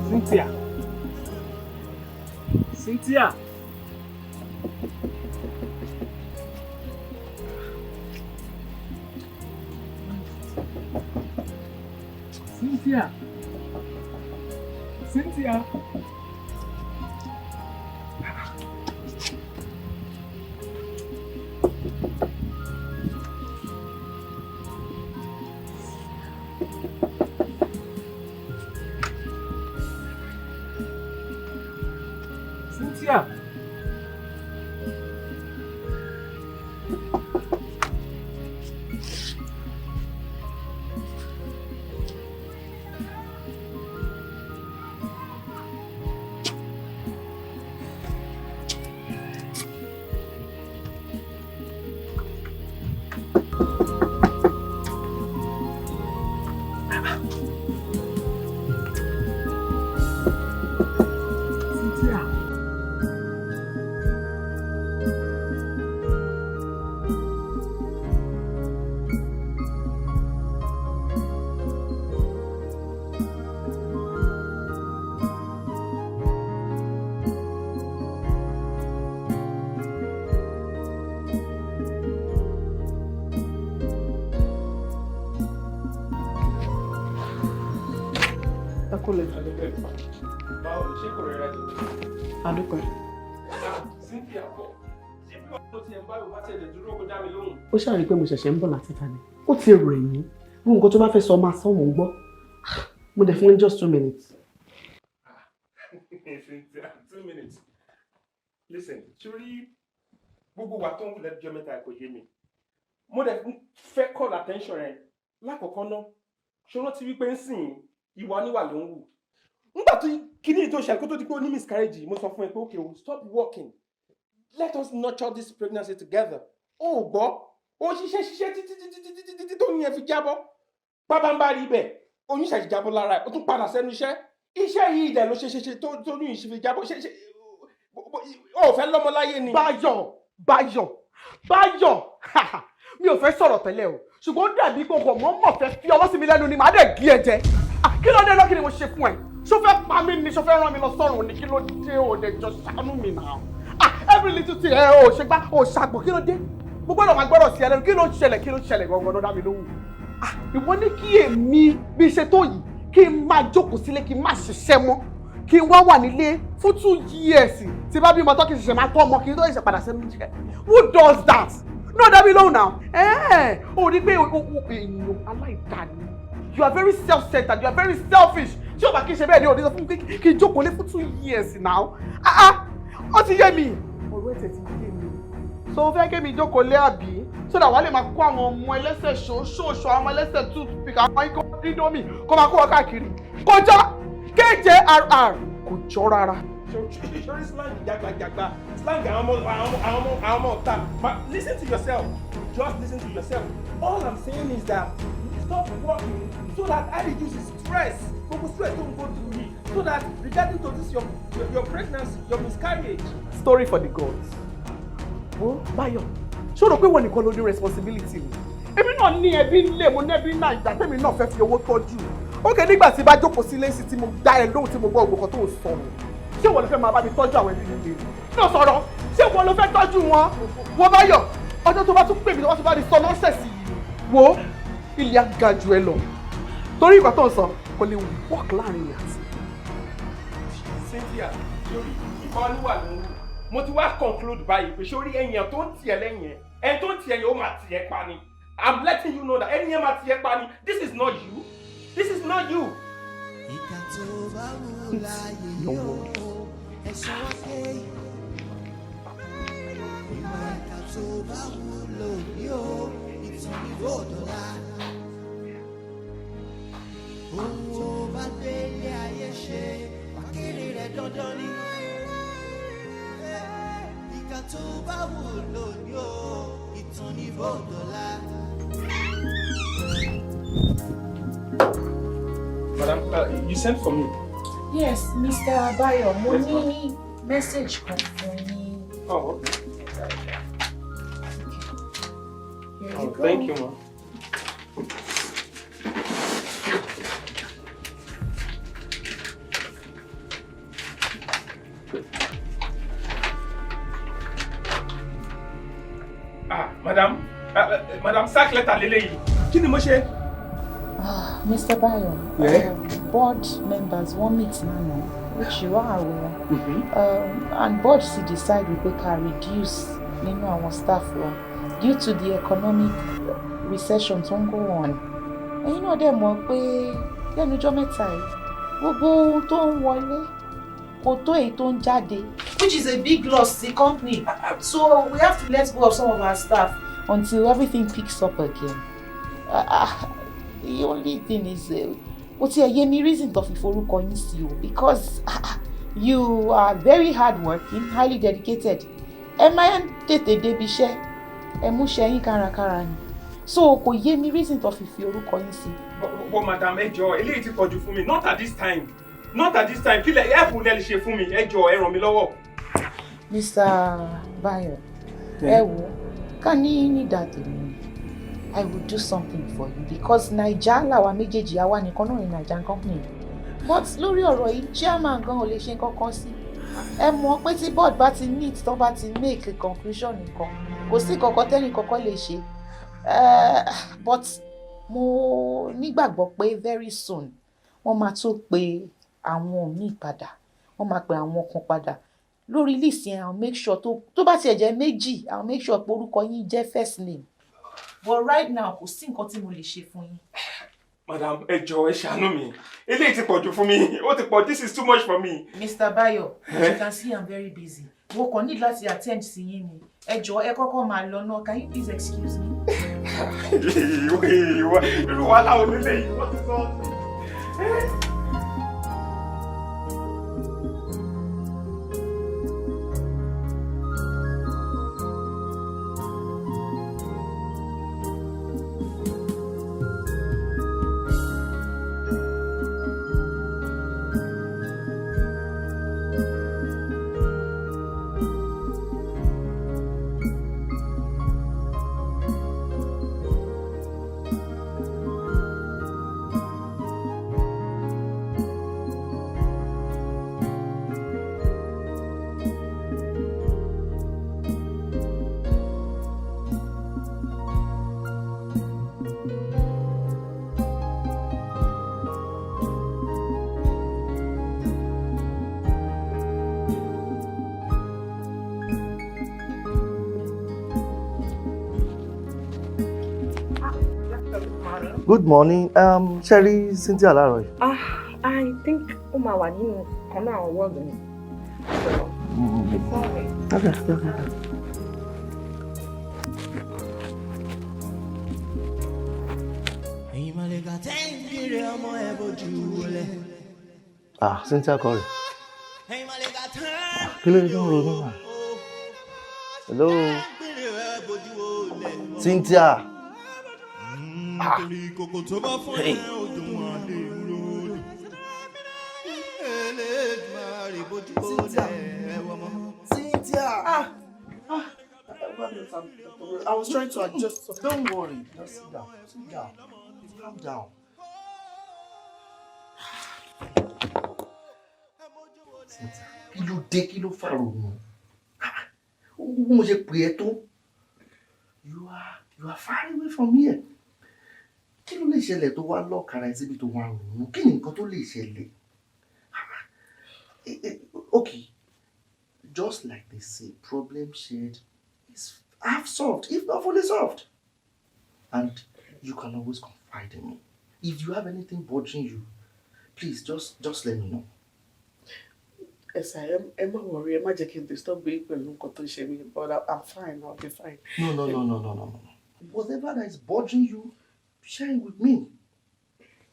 Cynthia. Cynthia. Cynthia. Cynthia. kúlẹ̀. Báwo ni ṣé kò rẹ́ra jù? Adúpẹ́. Cynthia kọ́. Ṣé bí wọ́n ti ẹ̀ ń bá Yorùbá tẹ̀ lè dúró kó dá mi lóhùn? Ó ṣàrí pé mo ṣẹ̀ṣẹ̀ ń bọ̀ láti ta ni. Ó ti rẹ̀ yín. Bí nǹkan tó bá fẹ́ sọ máa sọ mò ń gbọ́. Mo dẹ̀ fún just 2 minutes. Cynthia, 2 minutes. Listen, ṣorí gbogbo wa tó ń wulẹ̀ jọ mẹ́ta kò yé mi. Mo dẹ̀ fẹ́ call attention rẹ̀ lákọ̀ọ́kọ́ náà. Ṣé wọ́n ti wí pé ń sìn ìwà oníwà ló ń wù? Nígbà tó kíní ètò ìṣẹ̀lẹ̀ kó tó di pé ó ní miscarriage, mo sọ fún ẹ pé okay, we'll stop working. Let us nurture this pregnancy together. Ó gbọ́, ó ṣiṣẹ́ títí tó yẹn fi jábọ́. Pábánbá rí bẹ́ẹ̀, oyún ṣàṣì jábọ́ lára ẹ̀, ó tún padà sẹ́nu iṣẹ́. Iṣẹ́ yìí dẹ̀ ló ṣe tó ní ìṣe fi jábọ́. Ó fẹ́ lọ́mọ láyé ni. Báyọ̀ mi ò fẹ́ sọ̀rọ̀ tẹ́lẹ̀ o ṣùgbọ́n ó dàbí gbogbo mọ́ fẹ́ fi ọwọ́ sí mi lẹ́nu ni màá dẹ̀ gé ẹ jẹ. Kí ló dé lọ́kì ni mo ṣe fún ẹ? Ṣó fẹ́ pa mí ni ṣó fẹ́ rán mi lọ sọ́run ni? Kí ló dé o dẹ̀ jọ ṣàánú mi náà? Every little thing ò ṣe gbá ò ṣàgbọ̀ kí ló dé? Mo gbọ́dọ̀ máa gbọ́dọ̀ sí ẹ lẹ́nu kí ló ń ṣẹlẹ̀ gangan ló dá mi lóhùn. Ìwọ ní kí èmi bí ṣe tó yìí kí n máa jókòó sílé kí n má ṣiṣẹ́ mọ́ kí n wá wà nílé fún 2 years tí bá bímọ tó kí n ṣẹ̀ṣẹ̀ máa tọ́ ọmọ kí n tó ṣẹ̀ṣẹ̀ padà sẹ́nu jẹ́. Who does that? No, dá mi lóhùn náà. O rí pé èèyàn aláìdáni. You are very self-centered, you are very selfish. Ṣé o bá kí n ṣe bẹ́ẹ̀ ni òní sọ fún mi kí n jókòó lé fún 2 years now? Ó ti yé mi. Ọ̀rọ̀ ẹ̀tẹ̀ ti yé mi. So o fẹ́ kí mi jókòó lé àbí? So that wàá lè máa kó àwọn ọmọ ẹlẹ́sẹ̀ ṣoṣooṣo, àwọn ọmọ ẹlẹ́sẹ̀ toothpick, àwọn ikọ̀ dídómì kó máa kó wọn káàkiri. Kọjá KJRR kò jọ rárá. Ṣorí slang jagbajagba, slang àwọn ọmọ ọ̀tá. Listen to yourself. Just listen to yourself. All I'm saying is that stop working so that I reduce stress. Gbogbo stress don't go through me. So that regarding to this your pregnancy, your miscarriage. Story for the gods. Wo Báyọ̀, ṣé o rò pé wọ́n nìkan ló ní responsibility ni? Èmi náà ní ẹbí ńlé, mo ní ẹbí náà ìgbà tẹ́mi náà fẹ́ fi owó tọ́jú. Ókè nígbà tí bá jókòó sílé sí tí mo dá ẹ lóhùn tí mo gbọ́ ògbókan tó ń sọ̀rọ̀. Ṣé wọ́n ló fẹ́ máa bá mi tọ́jú àwọn ẹbí nílé? Náà sọ̀rọ̀, ṣé wọ́n ló fẹ́ tọ́jú wọn? Wo Báyọ̀, ọjọ́ tó bá tún pè mí wọ́n ti bá mi sọ nọ́ọ̀sẹ̀sì yìí. Wo ilé á ga jù ẹ lọ. Torí ìgbà tó ń sọ, kò lè work láàrin ìyá àti. Cynthia, sórí ìfọ̀ oníwà ló ń wù. Mo ti wá conclude báyìí pé sórí ẹ̀yàn tó ń tiẹ̀ lẹ́yìn ẹ̀ tó ń tiẹ̀ yẹn ó máa tiẹ̀ pa ni. I'm letting you know that ẹni yẹn máa tiẹ̀ pa ni. This is not you. This is not you. Ìkà tó bá wù láyé yóò ẹ̀sán wáyé. Ìwà ìkà tó bá wù lónìí o ìtàn ìwé òdòlá. Ohun tó bá délé ayé ṣe wákìrì rẹ̀ dandan ni. Ìkà tó bá wù lónìí o ìtàn ìwé òdòlá. Madam, you sent for me. Yes, Mr. Bayo, mo ní message kan fún yín. Oh, okay. Here you Oh, go. thank you, ma. Madam, sack letter lélẹ́yìí. Kí ni mo ṣe? Mr. Bayo, Yeah? board members wọ́n meet lánàá, which you are aware. And board sì decide wípé ká reduce nínú àwọn staff wa due to the economic recession tó ń go on. Ẹ̀yin náà dẹ̀ mọ̀ pé lẹ́nu ọjọ́ mẹ́ta yìí, gbogbo ohun tó ń wọlé kò tó èyí tó ń jáde, which is a big loss to the company. So we have to let go of some of our staff until everything picks up again. The only thing is, what's your reason to forúkọ yín sí o? Because you are very hardworking, highly dedicated. Ẹ máa ń tètè débi iṣẹ́, ẹ mú iṣẹ́ yín kárakára ni. So kò yé mi reason to fi orúkọ yín sí. But madam, ẹ jọ̀ọ́, eléyìí ti pọ̀jù fún mi. Not at this time. Not at this time. Kí lẹ help lẹ lè ṣe fún mi? Ẹ jọ̀ọ́, ẹ ràn mí lọ́wọ́. Mr. Bayo, ẹ wo, ká ní dàdé mi. I will do something for you because Naija làwa méjèèjì àwa nìkan náà ní Nigerian company. But lórí ọ̀rọ̀ yìí, chairman gan ò lè ṣe kankan sí. Ẹ mọ̀ pé tí board bá ti meet tó bá ti make a conclusion nìkan, kò sí kankan tẹ́nì kankan lè ṣe. But mo nígbàgbọ́ pé very soon wọ́n máa tún pe àwọn míì padà wọ́n máa pe àwọn kan padà lórí list yẹn I'll make sure tó bá tiẹ̀ jẹ́ méjì I'll make sure pé orúkọ yín jẹ́ first name but right now kò sí nǹkan tí mo lè ṣe fún yín. Madam, ẹ jọ̀ọ́ ẹ ṣàánú mi. Eléyìí ti pọ̀jù fún mi. Ó ti pọ̀. This is too much for me. Mr. Bayo, as you can see I'm very busy. Mo kàn need láti attend sí yín ni. Ẹ jọ̀ọ́ ẹ kọ́kọ́ máa lọ náà. Can you please excuse me? Irú wa láwọn onílé yìí wọ́n ti sọ. Good morning. Sherry, Cynthia láàárọ̀ yìí. I think ó máa wà nínú kan náà àwọn wọ́ọ̀dù ni. Okay. Cynthia kọ́ rẹ̀. Kí ló ń ronú mà? Hello. Cynthia. Hey. Cynthia. I was trying to adjust. Don't worry. Just sit down. Sit down. Calm down. Cynthia, kí ló dé, kí ló fà ronú? Mo ṣe pè ẹ́ tó. You are far away from here. Kí ló lè ṣẹlẹ̀ tó wá lọ́kàrà ẹ síbi tó wá ronú? Kí ni nǹkan tó lè ṣẹlẹ̀? Okay, just like they say, problem shared is half solved, if not fully solved. And you can always confide in me. If you have anything bothering you, please just let me know. Yes, I am. I'm not worried. I'm not just disturb me. But I'm fine. I'll be fine. No. Whatever that is bothering you, share it with me.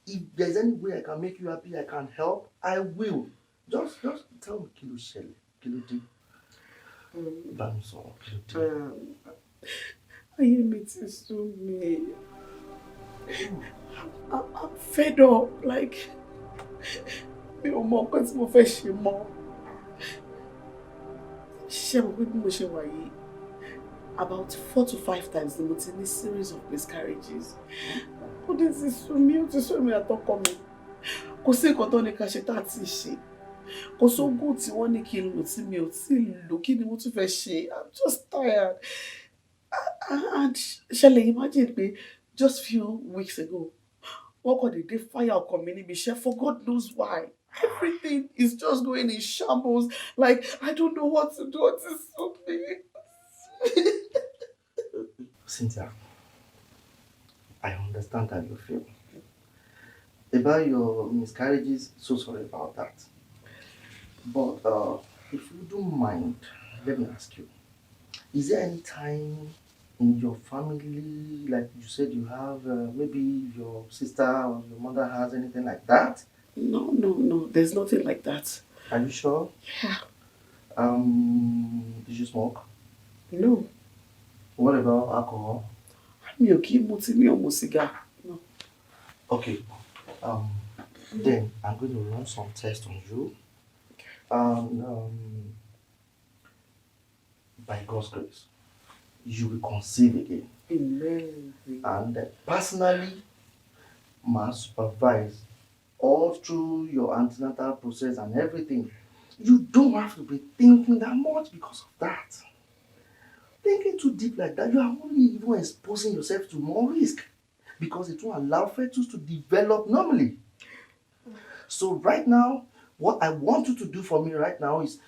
If there's any way I can make you happy, I can help, I will. Just tell me, kí ló ṣẹlẹ̀, kí ló dé. Bá mi sọ̀rọ̀, kí ló dé. Ayé mi ti sú mi. I'm fed up. Like, mi ò mọ nǹkan tí mo fẹ́ ṣe mọ́. Ṣé mo pé bí mo ṣe wà yìí? About 4 to 5 times ni mo ti ní series of miscarriages. Ó dé ti sú mi, ó ti sú mi àtọkọ mi. Kò sí nǹkan tó ní ká ṣe tá a ti ṣe. Kò sóògùn tí wọ́n ní kí n lò tí mi ò tí ì lò, kí ni mo tún fẹ́ ṣe? I'm just tired. And ṣẹlẹ̀ imagine pé just few weeks ago, wọ́n kàn dédé fire ọkọ mi níbi iṣẹ́ for God knows why. Everything is just going in shambles. Like, I don't know what to do. It is so big. Cynthia, I understand how you feel. About your miscarriages, so sorry about that. But if you don't mind, let me ask you, is there any time in your family, like you said you have, maybe your sister or your mother has anything like that? No, there's nothing like that. Are you sure? Yeah. Did you smoke? No. What about alcohol? Mi ò kí mu tí mi ò mu sìgá. No. Okay. Then I'm going to run some tests on you. By God's grace, you will conceive again. Amen. And personally, must supervise all through your antenatal process and everything. You don't have to be thinking that much because of that. Thinking too deep like that, you are only even exposing yourself to more risk because it won't allow fetus to develop normally. So right now, What I want you to do for me right now is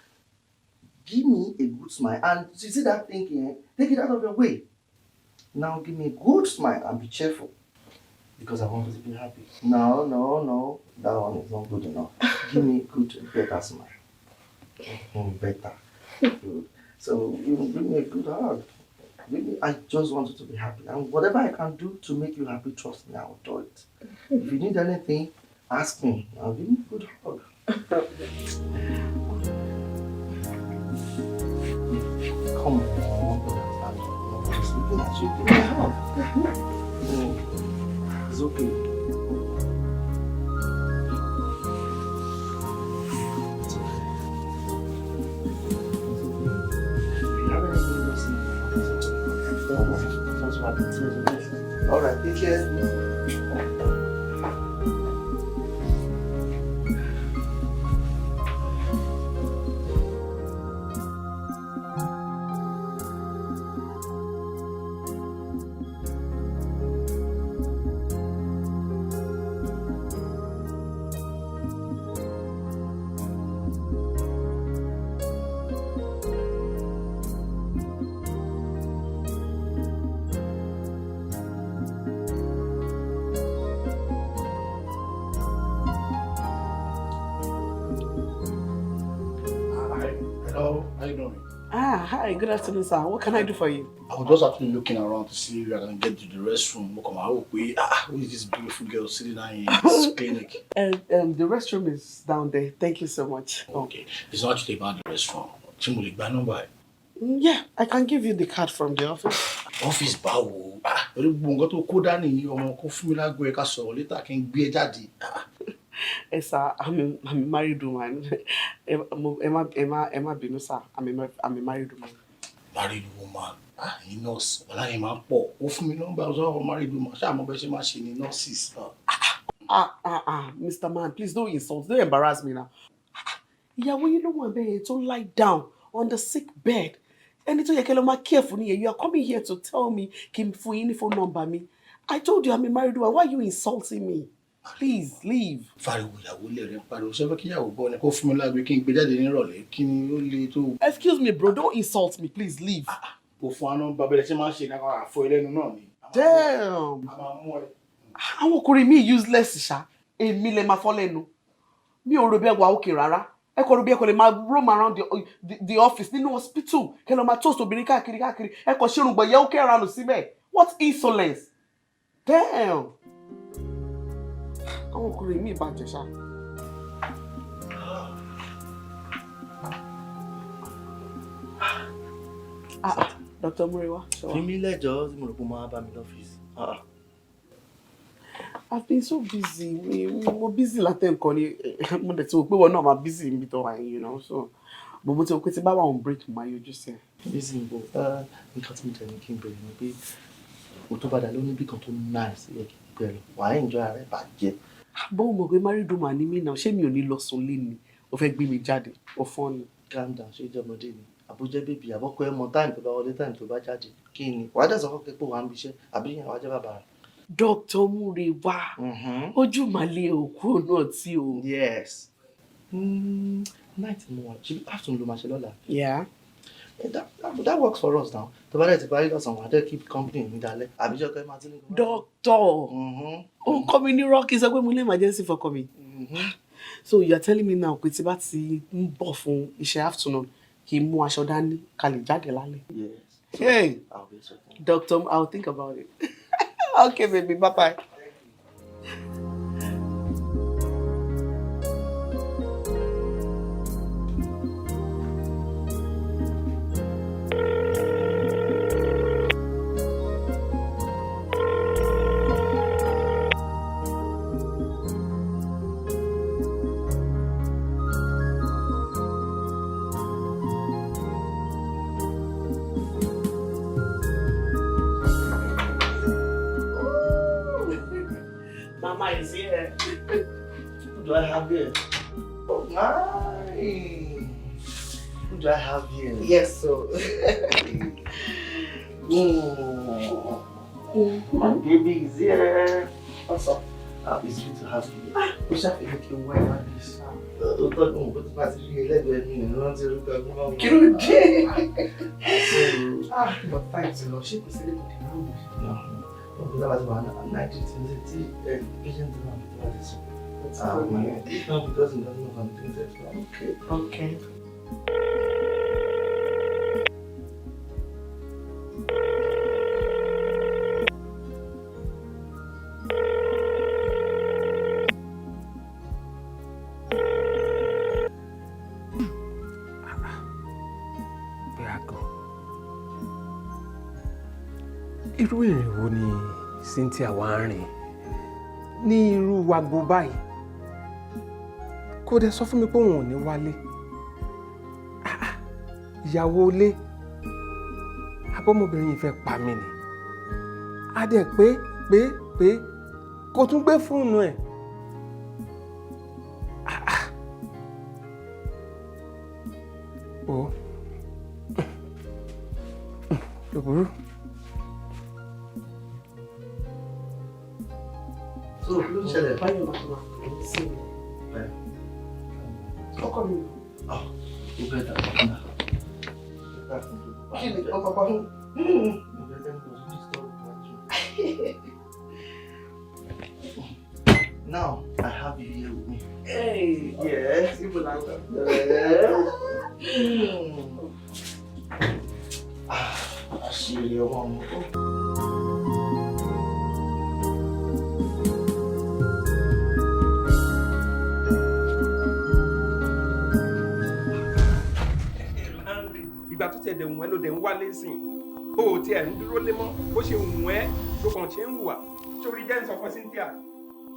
give me a good smile. And you see that thinking, take it out of your way. Now give me a good smile and be cheerful. Because I want you to be happy. No. That one is not good enough. Give me a good, better smile. Better. Good. So you give me a good hug. I just want you to be happy. And whatever I can do to make you happy, trust me, I will do it. If you need anything, ask me. I'll give you a good hug. Come on. I'm looking at you. Give me a hug. It's okay. It's okay. If you have anything, just leave me. Don't worry. Just wipe the tears away. All right, take care. Hello, how you doing? Hi, good afternoon, sir. What can I do for you? I was just actually looking around to see if I can get to the restroom. Who is this beautiful girl sitting down in this clinic? The restroom is down there. Thank you so much. Okay, it's not actually about the restroom. Chimuli, by number. Yeah, I can give you the card from the office. Office báwo? Orí gbogbo nǹkan tó kó dání ọmọ kó fún mi lágbo ẹ ká sọ̀rọ̀ later kí n gbé ẹ jáde. Yes, sir. I'm a married woman. Emma Binu, sir. I'm a married woman. Married woman? You nurse. Ọ̀la yẹn máa ń pọ̀. Ó fún mi nọ́mbà ọ̀sán married woman. Ṣé àmọ́ bẹ́ẹ̀ ṣe máa ṣe ni nurses? Mr. Man, please don't insult. Don't embarrass me now. Ìyàwó yín ló wà bẹ́ẹ̀ tó lie down on the sick bed. Ẹni tó yẹ kẹ́ lọ máa care fún nìyẹn. You are coming here to tell me kí n fún yín ní phone number mi. I told you I'm a married woman. Why are you insulting me? Please leave. Fariwo ìyàwó lè rẹ pariwo ṣé fẹ́ kí ìyàwó bọ́ ni kó fún mi lágbo kí n gbé jáde nírọ̀lẹ́ kí ni ó le tó. Excuse me, bro. Don't insult me. Please leave. Kò fún aná bàbẹ̀rẹ̀ ṣé máa ń ṣe ní àwọn àfọ ẹlẹ́nu náà ni. Damn. Àwọn ọkùnrin mi useless ṣá. Èmi lè máa fọ́ lẹ́nu. Mi ò rò bí ẹ wà òkè rárá. Ẹ kò rò bí ẹ kò lè máa roam around the office nínú hospital. Kẹ́ lọ máa toast obìnrin káàkiri. Ẹ kò ṣe irùngbọ̀n yẹ òkè around síbẹ̀. What insolence? Damn. Àwọn ọkùnrin mi bàjẹ́ ṣá. Dr. Murewa. Fimi lẹ́jọ́ tí mo rò pé mo máa bá mi lọ́fíìsì. I've been so busy. Mo busy látẹ̀kọ́ ni. Mo dẹ̀ ti wò pé wọn náà máa busy níbi tó wà yín, you know. So, but mo ti wò pé tí bá wà on break, mo máa yọjú sí ẹ. Busy ń bọ̀. Nǹkan tí mo tẹ̀ ní kí n bẹ̀rẹ̀ ni pé o tó padà lóní bí kan tó nice yẹ kí n bẹ̀rẹ̀. Wàá enjoy ara ẹ̀ bàjẹ́. Bó mọ̀ pé married woman ni mí náà, ṣé mi ò ní lọ sùn lé ni? O fẹ́ gbé mi jáde, o fọ́ ni. Calm down, ṣé ìjọmọdé ni? Àbújá bèbí àbọ̀kọ ẹ mọ táìmù tó bá wọlé táìmù tó bá jáde. Kí ni? Wàá dẹ̀ sọ fún pé wàá ń bíṣẹ́ àbí ìyẹn wàá jẹ́ bàbá rẹ̀. Dr. Murewa, ojú màlẹ̀ òkú náà tí o. Yes. Night mo wà, ṣe afternoon ló máa ṣe lọ́la. Yeah. That works for us now. Tó bá dẹ̀ ti parí lọ́sàn-án, wàá dẹ̀ keep company mi dalẹ̀. Àbíjọ́ kẹ́ máa tún ní. Doctor. Ó ń kọ́ mi ní rọ́ọ̀kì sọ pé mo ní emergency for coming. So you are telling me now pé tí bá ti ń bọ̀ fún iṣẹ́ afternoon kí n mú aṣọ dání ká lè jáde lálẹ́. Yes. Hey. I'll be so thankful. Doctor, I'll think about it. Okay, baby. Bye-bye. Mama is here. Who do I have here? Oh, my. Who do I have here? Yes, so. My baby is here. What's up? It's sweet to have you. We shall be looking well at this. Don't know what about you. Let me know. Don't look at me. Kill day. But thanks a lot. She was saying no. Don't that was one night. Patient it's not because he doesn't know something. Okay. Irú ìrìn wo ni Cynthia wá ń rìn ní irú wagbo báyìí? Kò dẹ̀ sọ fún mi pé òun ò ní wálé. Ìyàwó ilé abọ́mọbìnrin yìí fẹ́ pa mí ni. A dẹ̀ pé kò tún gbé fóònù ẹ̀. Ó kò burú. So, ló ń ṣẹlẹ̀. Báyọ̀ máa ma sí mi. Ọkọ mi. Ó bẹ́ẹ̀ dà. Kí ni ọkọ̀ pa fún? Now, I have you here with me. Hey. Yes. Àṣírí ọmọ mi. Ìgbà tó tẹ̀ dẹ̀ wùn ẹ́ ló dẹ̀ ń wálé sìn o ò tiẹ̀ ń dúró lé mọ́ bó ṣe wùn ẹ́ ló kàn ṣe ń hùwà sórí jẹ́ ń sọ fún Cynthia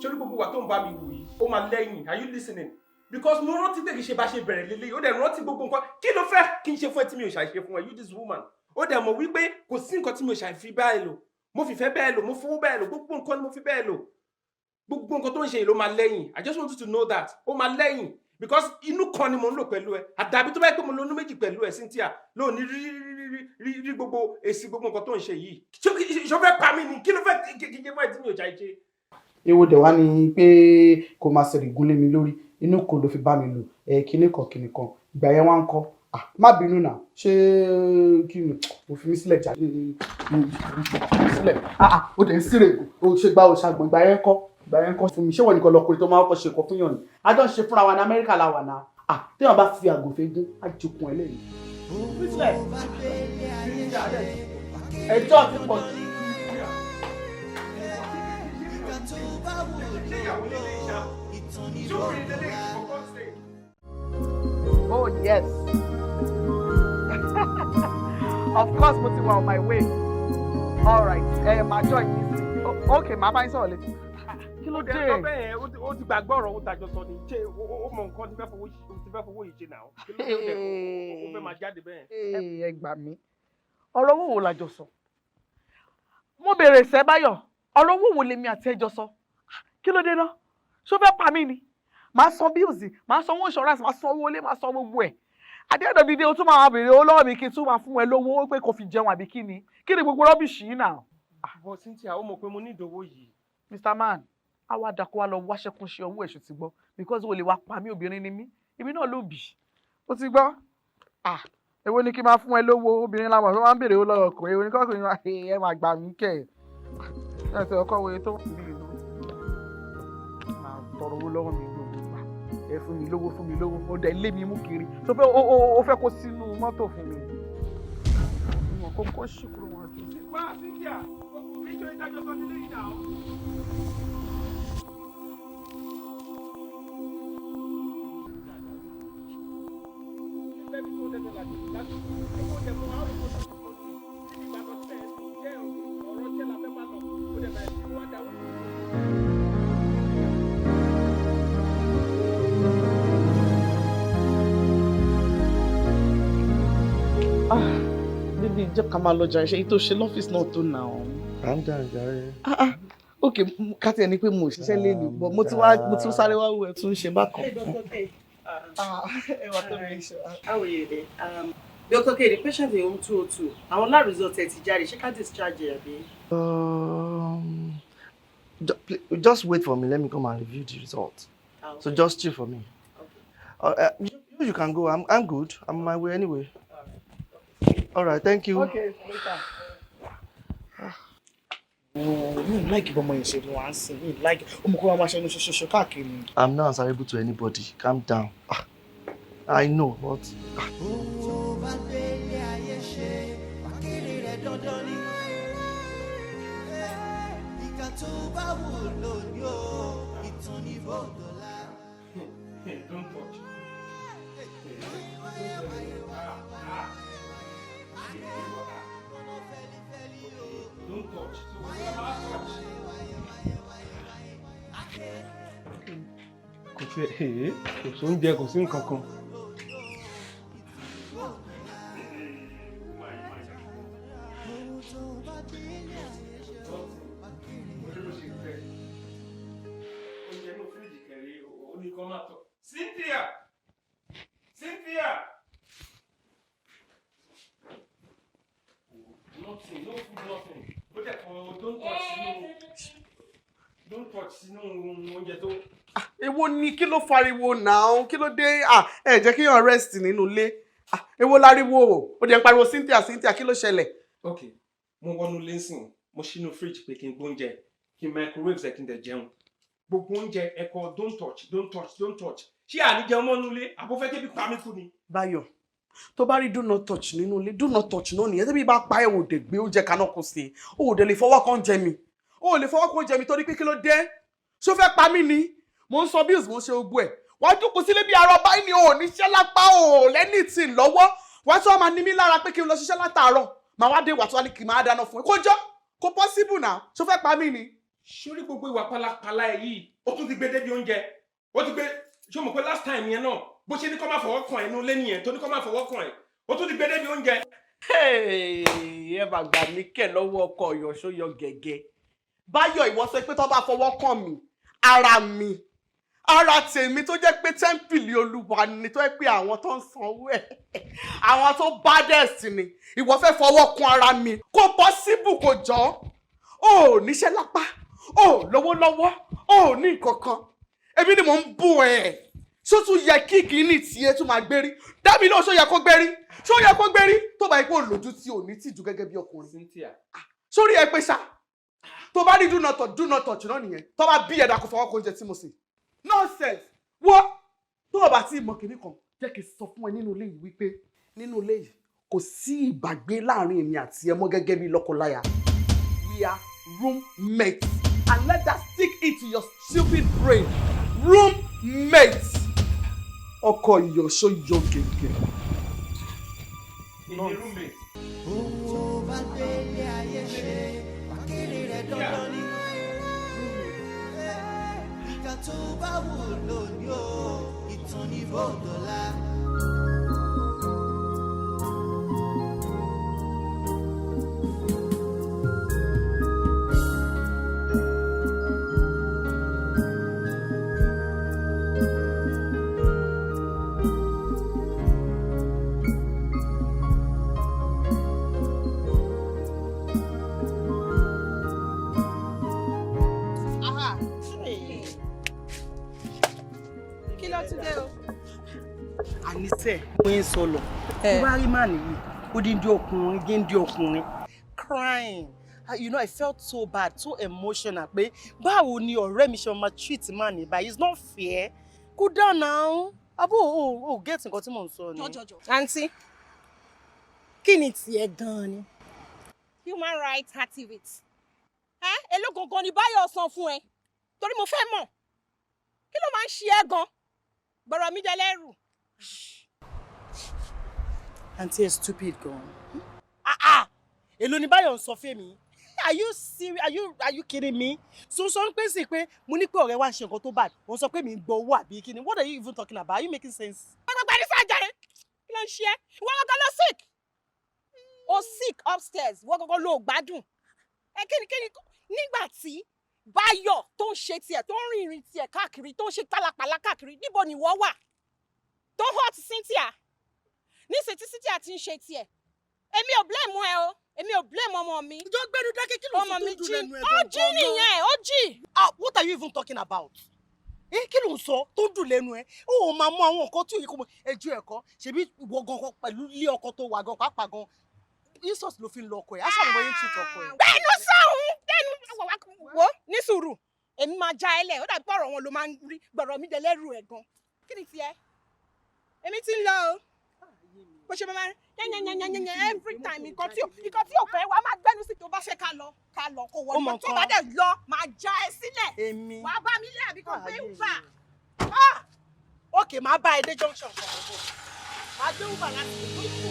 sórí gbogbo wa tó ń bá mi wù yìí ó máa lẹ́yìn. Are you listening? Because mo rántí pé kì í ṣe bá ṣe bẹ̀rẹ̀ lélẹ́yìí ó dẹ̀ rántí gbogbo nǹkan kí ló fẹ́ kí n ṣe fún ẹ tí mi ò ṣàṣe fún ẹ you this woman ó dẹ̀ mọ̀ wípé kò sí nǹkan tí mi ò ṣàfi bẹ́ẹ̀ lò mo fìfẹ́ bẹ́ẹ̀ lò mo fowó bẹ́ẹ̀ lò gbogbo nǹkan ni mo fi bẹ́ẹ̀ lò gbogbo nǹkan tó ń ṣe yìí ló máa lẹ́yìn. I just want you to know that ó máa lẹ́yìn because inú kan ni mo ń lò pẹ̀lú ẹ àdàbí tó bá yẹ pé mo lónú méjì pẹ̀lú ẹ Cynthia lóòní rí gbogbo èsì gbogbo nǹkan tó ń ṣe yìí ṣó fẹ́ pa mí ni kí ló fẹ́ kíkẹ́ fún ẹ tí mi ò ṣàì ṣe. Èwo dẹ̀ wá ni pé kò máa ṣe ìgúnlé mi lórí inú kan ló fi bá mi lò kinní kan ìgbà yẹn wá ń kọ́ má bínú náà ṣé kí ni o fi mí sílẹ̀ jáde sílẹ̀ o dẹ̀ ń sírè o ṣe gbá o ṣàgbọ̀n ìgbà yẹn kọ́ fún mi ṣé wọ́n nìkan lọkùnrin tó máa ń kọ́ ṣe nǹkan fún yàn ni a jọ ń ṣe fúnra wa ní Amẹ́ríkà làwà náà téèyàn bá fi àgùnfẹ́ gún á jokun ẹ lẹ́yìn. sílẹ̀ ẹjọ́ ti pọ̀ jù. Oh yes. Of course, mo ti wà on my way. All right. Màá join you. Okay, màá bá yín sọ̀rọ̀ létí. Kí ló dé? Ó ti gbàgbọ́ ọ̀rọ̀ ó dájọ́ sọ ni. Ṣé ó mọ nǹkan tí fẹ́ fowó yìí ṣe náà? Kí ló dé ó fẹ́ máa jáde bẹ́ẹ̀? Ẹ gbà mí. Ọ̀rọ̀ owó wo la jọ sọ? Mo béèrè Sẹ́báyọ̀. Ọ̀rọ̀ owó wo lèmi àti ẹjọ́ sọ? Kí ló dé náà? Ṣó fẹ́ pa mí ni? Màá san bills, màá san owó insurance, màá san owó ilé, màá san gbogbo ẹ̀. At the end of the day, o tún máa béèrè owó lọ́wọ́ mi kí n tún máa fún ẹ lówó pé kò fi jẹun àbí kí ni? Kí ni gbogbo rubbish yìí náà? But Cynthia, ó mọ̀ pé mo ní ìdòwò yìí. Mr. Man, àwa dàkọ́ wa lọ wáṣẹ́ kún ṣe owó èṣù ti gbọ́ because o lè wá pa mí obìnrin ni mí. Èmi náà ló bì. O ti gbọ́? Èwo ni kí n máa fún ẹ lówó obìnrin láwọn tó máa ń béèrè owó lọ́wọ́ ọkùnrin. Èwo ni kọ́kùnrin ẹ máa gbà mí kẹ̀. Ẹ ti ọkọ̀ wo tó ń bí inú. Máa tọrọ owó lọ́wọ́ mi gbogbo gbà. Ẹ fún mi lówó ó dẹ̀ lé mi mú kiri. Sọ pé o fẹ́ kó sínú mọ́tò fún mi. Ìwọ̀n kókó ṣùkúrú wọn kì í. Wá Cynthia, níjọ́ ìdájọ́ sọ nílé yìí náà. Bíbí jẹ́ ká máa lọ jàre ṣe èyí tó ṣe lọ́fíìsì náà tó nà ọ́. À ń dàn jàre. Ok, ká tiẹ̀ ní pé mo ṣiṣẹ́ lẹ́nu but mo tún sáré wá wò ẹ̀ tún ṣe bákan. How are you there? Dr. K, the patient is home 202. Àwọn lab result ẹ ti jáde, ṣé ká discharge ẹ àbí? Just wait for me. Let me come and review the results. Okay. So just chill for me. Okay. You can go. I'm good. I'm on my way anyway. All right. Thank you. Okay, later. Like ìbọn ọmọ yẹn ṣe wá ń sìn mí like ọmọ kó wa máa ṣe ẹnu ṣoṣoṣo káàkiri. I'm not answerable to anybody. Calm down. I know, but. Don't touch. Don't touch. Kò sí oúnjẹ, kò sí nǹkan kan. Cynthia! Cynthia! Nothing, no food, nothing. Don't touch sínú oúnjẹ tó. Èwo ni kí ló fariwo now? Kí ló dé? Ẹ jẹ́ kí yàn rest nínú ilé. Èwo láriwo o. Ó dẹ̀ ń pariwo Cynthia kí ló ṣẹlẹ̀? Okay, mo wọnú ilé nsìn, mo ṣínú fridge pé kí n gbóúnjẹ, kí n microwave ẹ̀ kí n dẹ̀ jẹun. Gbogbo oúnjẹ ẹ̀kọ́ don't touch. Ṣé àní jẹun mọ́ nínú ilé? Àbó fẹ́ kébi pa mí kú ni? Báyọ̀, tó bá rí do not touch nínú ilé, do not touch náà nìyẹn. Tẹ́bí bá pa ẹ̀ ò dẹ̀ gbé oúnjẹ kaná kò sí. O ò dẹ̀ lè fọwọ́ kan jẹ mi. O ò lè fọwọ́ kan jẹ mi torí pé kí ló dé? Ṣó fẹ́ pa mí ni? Mo ń sọ bills, mo ń ṣe ogbó ẹ̀. Wàá jókòó sílé bí arọ báyìí ni o ò níṣẹ́ lápá o lẹ́ni tí ń lọ́wọ́. Wàá tún wá máa ní mí lára pé kí n lọ ṣiṣẹ́ látàárọ̀. Màá wá dé wà tó wá ní kí n máa dáná fún ẹ. Kó jọ́, kó possible now. Ṣó fẹ́ pa mí ni? Ṣórí gbogbo ìwà pálapàla ẹ̀ yìí, ó tún ti gbé débi oúnjẹ. Ó ti gbé, ṣé o mọ̀ pé last time yẹn náà, bó ṣe ní kó má fọwọ́ kàn ẹ̀ nínú ilé nìyẹn, tó ní kó má fọwọ́ kàn ẹ̀. Ó tún ti gbé débi oúnjẹ. Ẹ bá gbà mí kẹ̀ lọ́wọ́ ọkọ Ọ̀yọ́ ṣóyọ gẹ́gẹ́. Báyọ̀ ìwọ sọ pé tó bá fọwọ́ kàn mí, ara tèmi tó jẹ́ pé tẹ́ḿpìlì Olúwa ni tó jẹ́ pé àwọn tó ń sanwó ẹ̀ àwọn tó baddest ni ìwọ fẹ́ fọwọ́ kàn ara mi kó possible kò jọ ó níṣẹ́ lápá ó lówó lọ́wọ́ ó ní nǹkankan èmi ni mò ń bú ẹ̀ ṣó tún yẹ kí kìíní tiẹ̀ tún máa gbérí dábì náà ṣó yẹ kó gbérí tó bá ipò lójú tí ò ní tìjú gẹ́gẹ́ bí ọkùnrin sórí ẹ pé ṣá tó bá rí do not touch náà nìyẹn tó bá bí ẹ̀dá kò fọwọ́ kó oúnjẹ tí mo sè nonsense wọ́n tó o bá ti mọ kìíní kan jẹ́ kí n sọ fún ẹ nínú ilé yìí wípé nínú ilé yìí kò sí ìbàgbé láàrin èmi àti ẹ mọ́ gẹ́gẹ́ bí lọ́kọláya we are roommates and let that stick into your stupid brain roommates ọkọ ìyọ̀ṣọ́ yọ gẹ́gẹ́. Roommate. Owó bá délé ayé ṣe wákìrì rẹ̀ dandan ni. Ìkà tó bá wù lónìí o, ìtàn ní bòdòlá. Àníṣe mo ń sọ lọ tó bá rí màá nìyí ó dín dín ọkùnrin géńdé ọkùnrin crying you know I felt so bad so emotional pé báwo ni ọ̀rẹ́ mi ṣe máa treat màá ní báyìí it's not fair kó dáná abó o get nǹkan tí mò ń sọ ni. Àǹtí kí ni tiẹ̀ gan-an ni human rights activist èló gangan ni Báyọ̀ san fún ẹ torí mo fẹ́ mọ̀ kí ló máa ń ṣe ẹ́ gan gbọ́rọ̀ mi jẹ lẹ́rù. Auntie is stupid gan. Èló ni Báyọ̀ ń sọ fún mi. Are you serious? Are you kidding me? So ń pè sí pé mo ní pé ọ̀rẹ́ wa ń ṣe nǹkan tó bad. Wọ́n sọ pé mi ń gbọ́ owó àbí kíni. What are you even talking about? Are you making sense? Gbàgbà ní sájà rẹ̀ kí ló ń ṣe ẹ́? Ìwọ gangan ló sick. O sick upstairs. Ìwọ gangan ló gbádùn. Kíni nígbà tí Báyọ̀ tó ń ṣe tiẹ̀ tó ń rìn ìrìn tiẹ̀ káàkiri tó ń ṣe pálapàla káàkiri níbo ni ìwọ wà? Tó hot Cynthia níṣẹ́ tí Cynthia ti ń ṣe tiẹ̀ èmi ò blame ẹ o èmi ò blame ọmọ mi. Ìjọ gbẹ́nu dákẹ́ kí ló sọ tó dùn lẹ́nu ẹ̀ ó jí nìyẹn ó jí. What are you even talking about? Kí ló ń sọ tó dùn lẹ́nu ẹ̀? Ó máa mú àwọn nǹkan tí ò yẹ kó mọ ẹjọ́ ẹ̀kọ́ ṣebí ìwọ gangan pẹ̀lú ilé ọkọ tó wà gan pàápàá gan. Jesus ló fi ń lọ ọkọ ẹ̀ aṣọ àwọn yẹn ń ṣètò ọkọ ẹ̀. Bẹ́ẹ̀ni sọ̀hún bẹ́ẹ̀ni wo ní sùúrù èmi máa já ẹ lẹ̀ ó dàbí ọ̀rọ̀ wọn ló máa ń rí gbọ̀rọ̀ mi dẹ̀ lẹ́rù ẹ̀ gan. Kí ni tiẹ̀? Èmi ti ń lọ o. Bó ṣe máa yẹnyẹnyẹnyẹnyẹ every time nǹkan tí ò fẹ́ wá máa gbẹ́nu sí tó bá fẹ́ ká lọ kó wọlé mọ́ tó bá dẹ̀ lọ máa já ẹ sílẹ̀. Wà á bá mi lé àbí kò gbé Uber. Okay, máa bá ẹ dé junction kan bọ̀. Máa gbé Uber láti lè tó ìfò.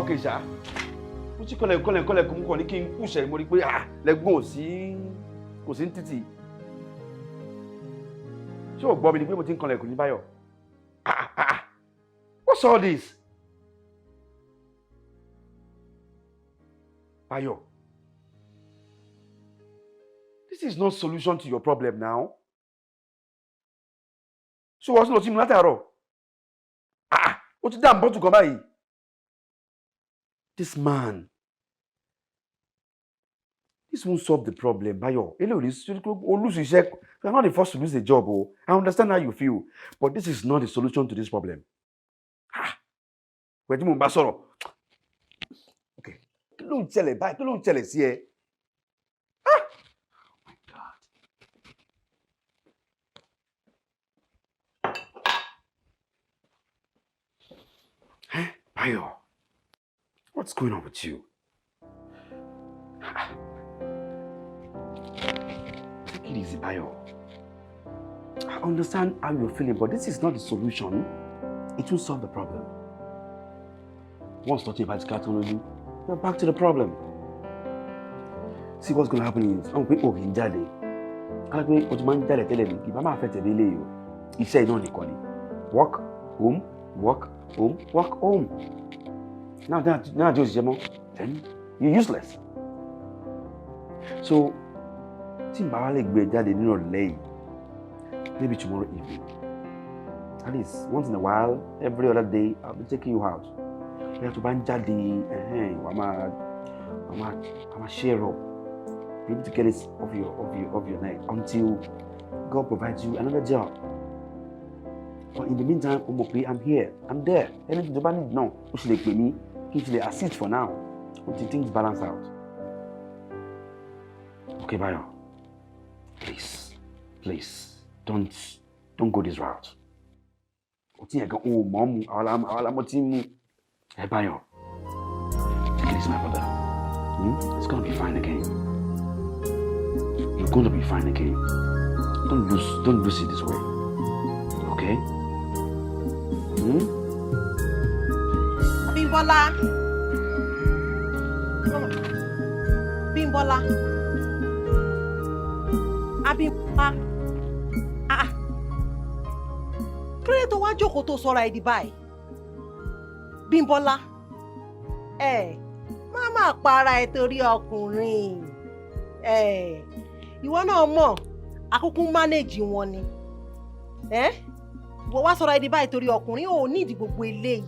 Okay, ṣá. Mo ti kọ́lẹ̀ kó mú kọ́ ní kí n kúṣẹ̀ mo rí pé lẹ́gbọ̀n kò sí títì. Ṣé o gbọ́ mi ni pé mo ti ń kọ́lẹ̀ kò ní Báyọ̀? What's all this? Báyọ̀, this is not solution to your problem now. Ṣé wọ́n sì lọ sí mi látàárọ̀? O ti dá àbọ̀tù kan báyìí. This man, this won't solve the problem, Bayo. You are not the first to lose a job. Oh. I understand how you feel, but this is not the solution to this problem. Where do you want to Okay. Kí ló ń ṣẹlẹ̀ báyìí? Kí ló ń ṣẹlẹ̀ sí ẹ? Oh my God. Bayo. What's going on with you? Take it easy, Bayo. I understand how you're feeling, but this is not the solution. It won't solve the problem. Once nothing about cartoon, you're back to the problem. See what's going to happen is, I'm going to go Jade. I'm going to go Jade. Tell me, if I'm affected, he said no, Nicole. Walk home, walk home, walk home. Now just then you're useless. So, maybe tomorrow evening. At least once in a while, every other day, I'll be taking you out. We have to buy jadi. I'm a share up. Be able to get it off your neck until God provides you another job. But in the meantime, I'm here. I'm there. Anything you need now, you should like me. You should assist for now until things balance out. Okay, Bayo. Please, don't go this route. Oh, mom, hey, Bayo. Take it easy, my brother. It's gonna be fine again. You're gonna be fine again. Don't lose it this way. Okay? Bímbọ́lá. Abímbọ́lá. Kí ló tó wá jókòó tó sọra ẹ̀ di báyìí? Bímbọ́lá. Má máa para ẹ̀ torí ọkùnrin. Ìwọ náà mọ̀, àkókò manage wọn ni. Ìwọ wá sọra ẹ̀ di báyìí torí ọkùnrin ò nídìí gbogbo eléyìí.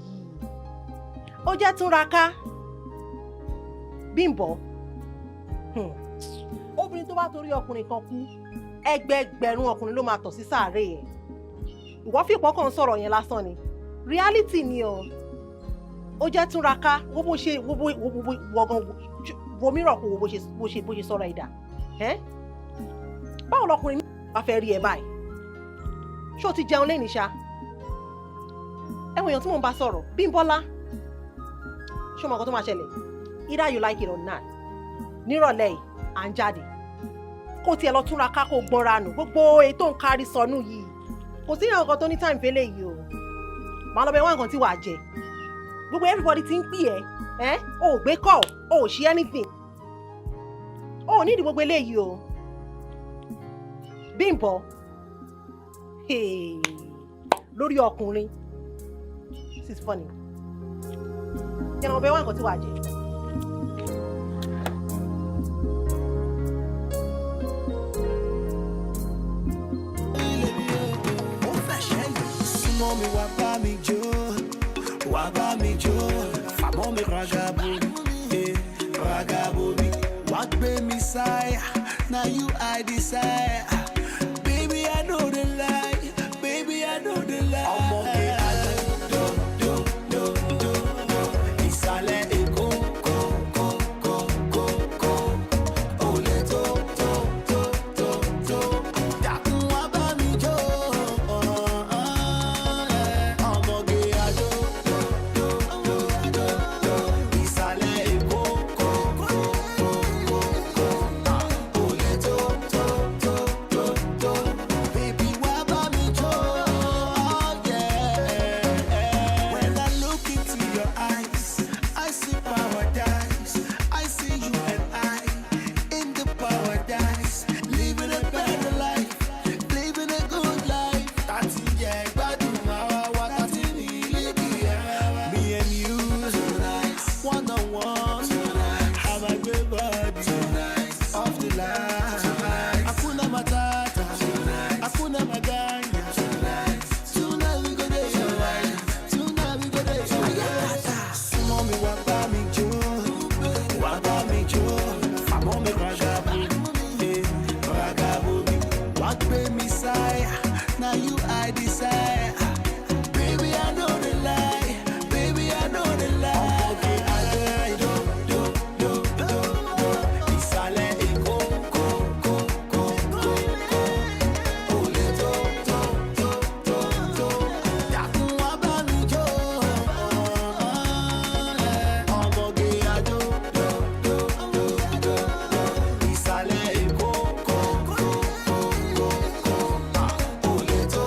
Ó jẹ́ túnraká. Bímbọ́. Obìnrin tó bá torí ọkùnrin kan kú, ẹgbẹẹgbẹ̀rún ọkùnrin ló máa tọ̀ sí sàárè ẹ̀. Ìwọ fi ìpọ́nkàn sọ̀rọ̀ yẹn lásán ni. Reality ni o. Ó jẹ́ túnraká, wo bó ṣe wo mìíràn kó wo bó ṣe sọ̀rọ̀ ìdá. Báwo lọkùnrin mi bá fẹ́ rí ẹ báyìí? Ṣé o ti jẹun lẹ́yìn ṣá? Ẹ̀wọ̀n èèyàn tí mò ń bá sọ̀rọ̀, Bímbọ́lá. Ṣé o mọ̀ nǹkan tó máa ṣẹlẹ̀? Either you like it or not. Nírọ̀lẹ́ yìí, à ń jáde. Kó tiẹ̀ lọ túnraká kó gbọ́nra nù. Gbogbo ètò ń kárí sọnù yìí. Kò sí ìyàwó kan tó ní time fẹ́lẹ̀ yìí o. Màá lọ bẹ wá nǹkan tí wàá jẹ. Gbogbo everybody ti ń pè ẹ́. O ò gbé call, o ò ṣe anything. O ò ní ìdí gbogbo eléyìí o. Bímbọ́. Hey. Lórí ọkùnrin. This is funny. Yẹn ọbẹ̀ wá nǹkan tí wàá jẹ. Súnmọ́ mi wá bá mi jó, wá bá mi jó. Fàmọ́ mi ragabo mi. Wá gbé mi sáyà, now you I desire. Baby, I know the lie, baby, I know the lie. Ọmọge àjọ do. Ìsàlẹ̀ Èkó kó. Olè tó. Dákun wá bá mi jó. Ọmọge àjọ do. Ìsàlẹ̀ Èkó kó. Olè tó. Baby, wá bá mi jó. When I look into your eyes, I see paradise. I see you and I in the paradise, living a better life, living a good life. That's it, yeah. Gbádùn ara wa, that's it, me and you tonight, one on one tonight. Have a good body tonight, off the line tonight. Hakuna matata tonight, hakuna maganya tonight. Tonight we go there tonight, tonight we go there tonight. Súnmọ́ mi wá bá mi jó, fàmọ́ mi ragabo mi. Wá gbé mi sáyà, now you I desire. Baby, I know the lie, baby, I know the lie. Ọmọge àjọ do. Ìsàlẹ̀ Èkó kó. Olè tó. Dákun wá bá mi jó. Ọmọge àjọ do. Ìsàlẹ̀ Èkó kó. Olè tó.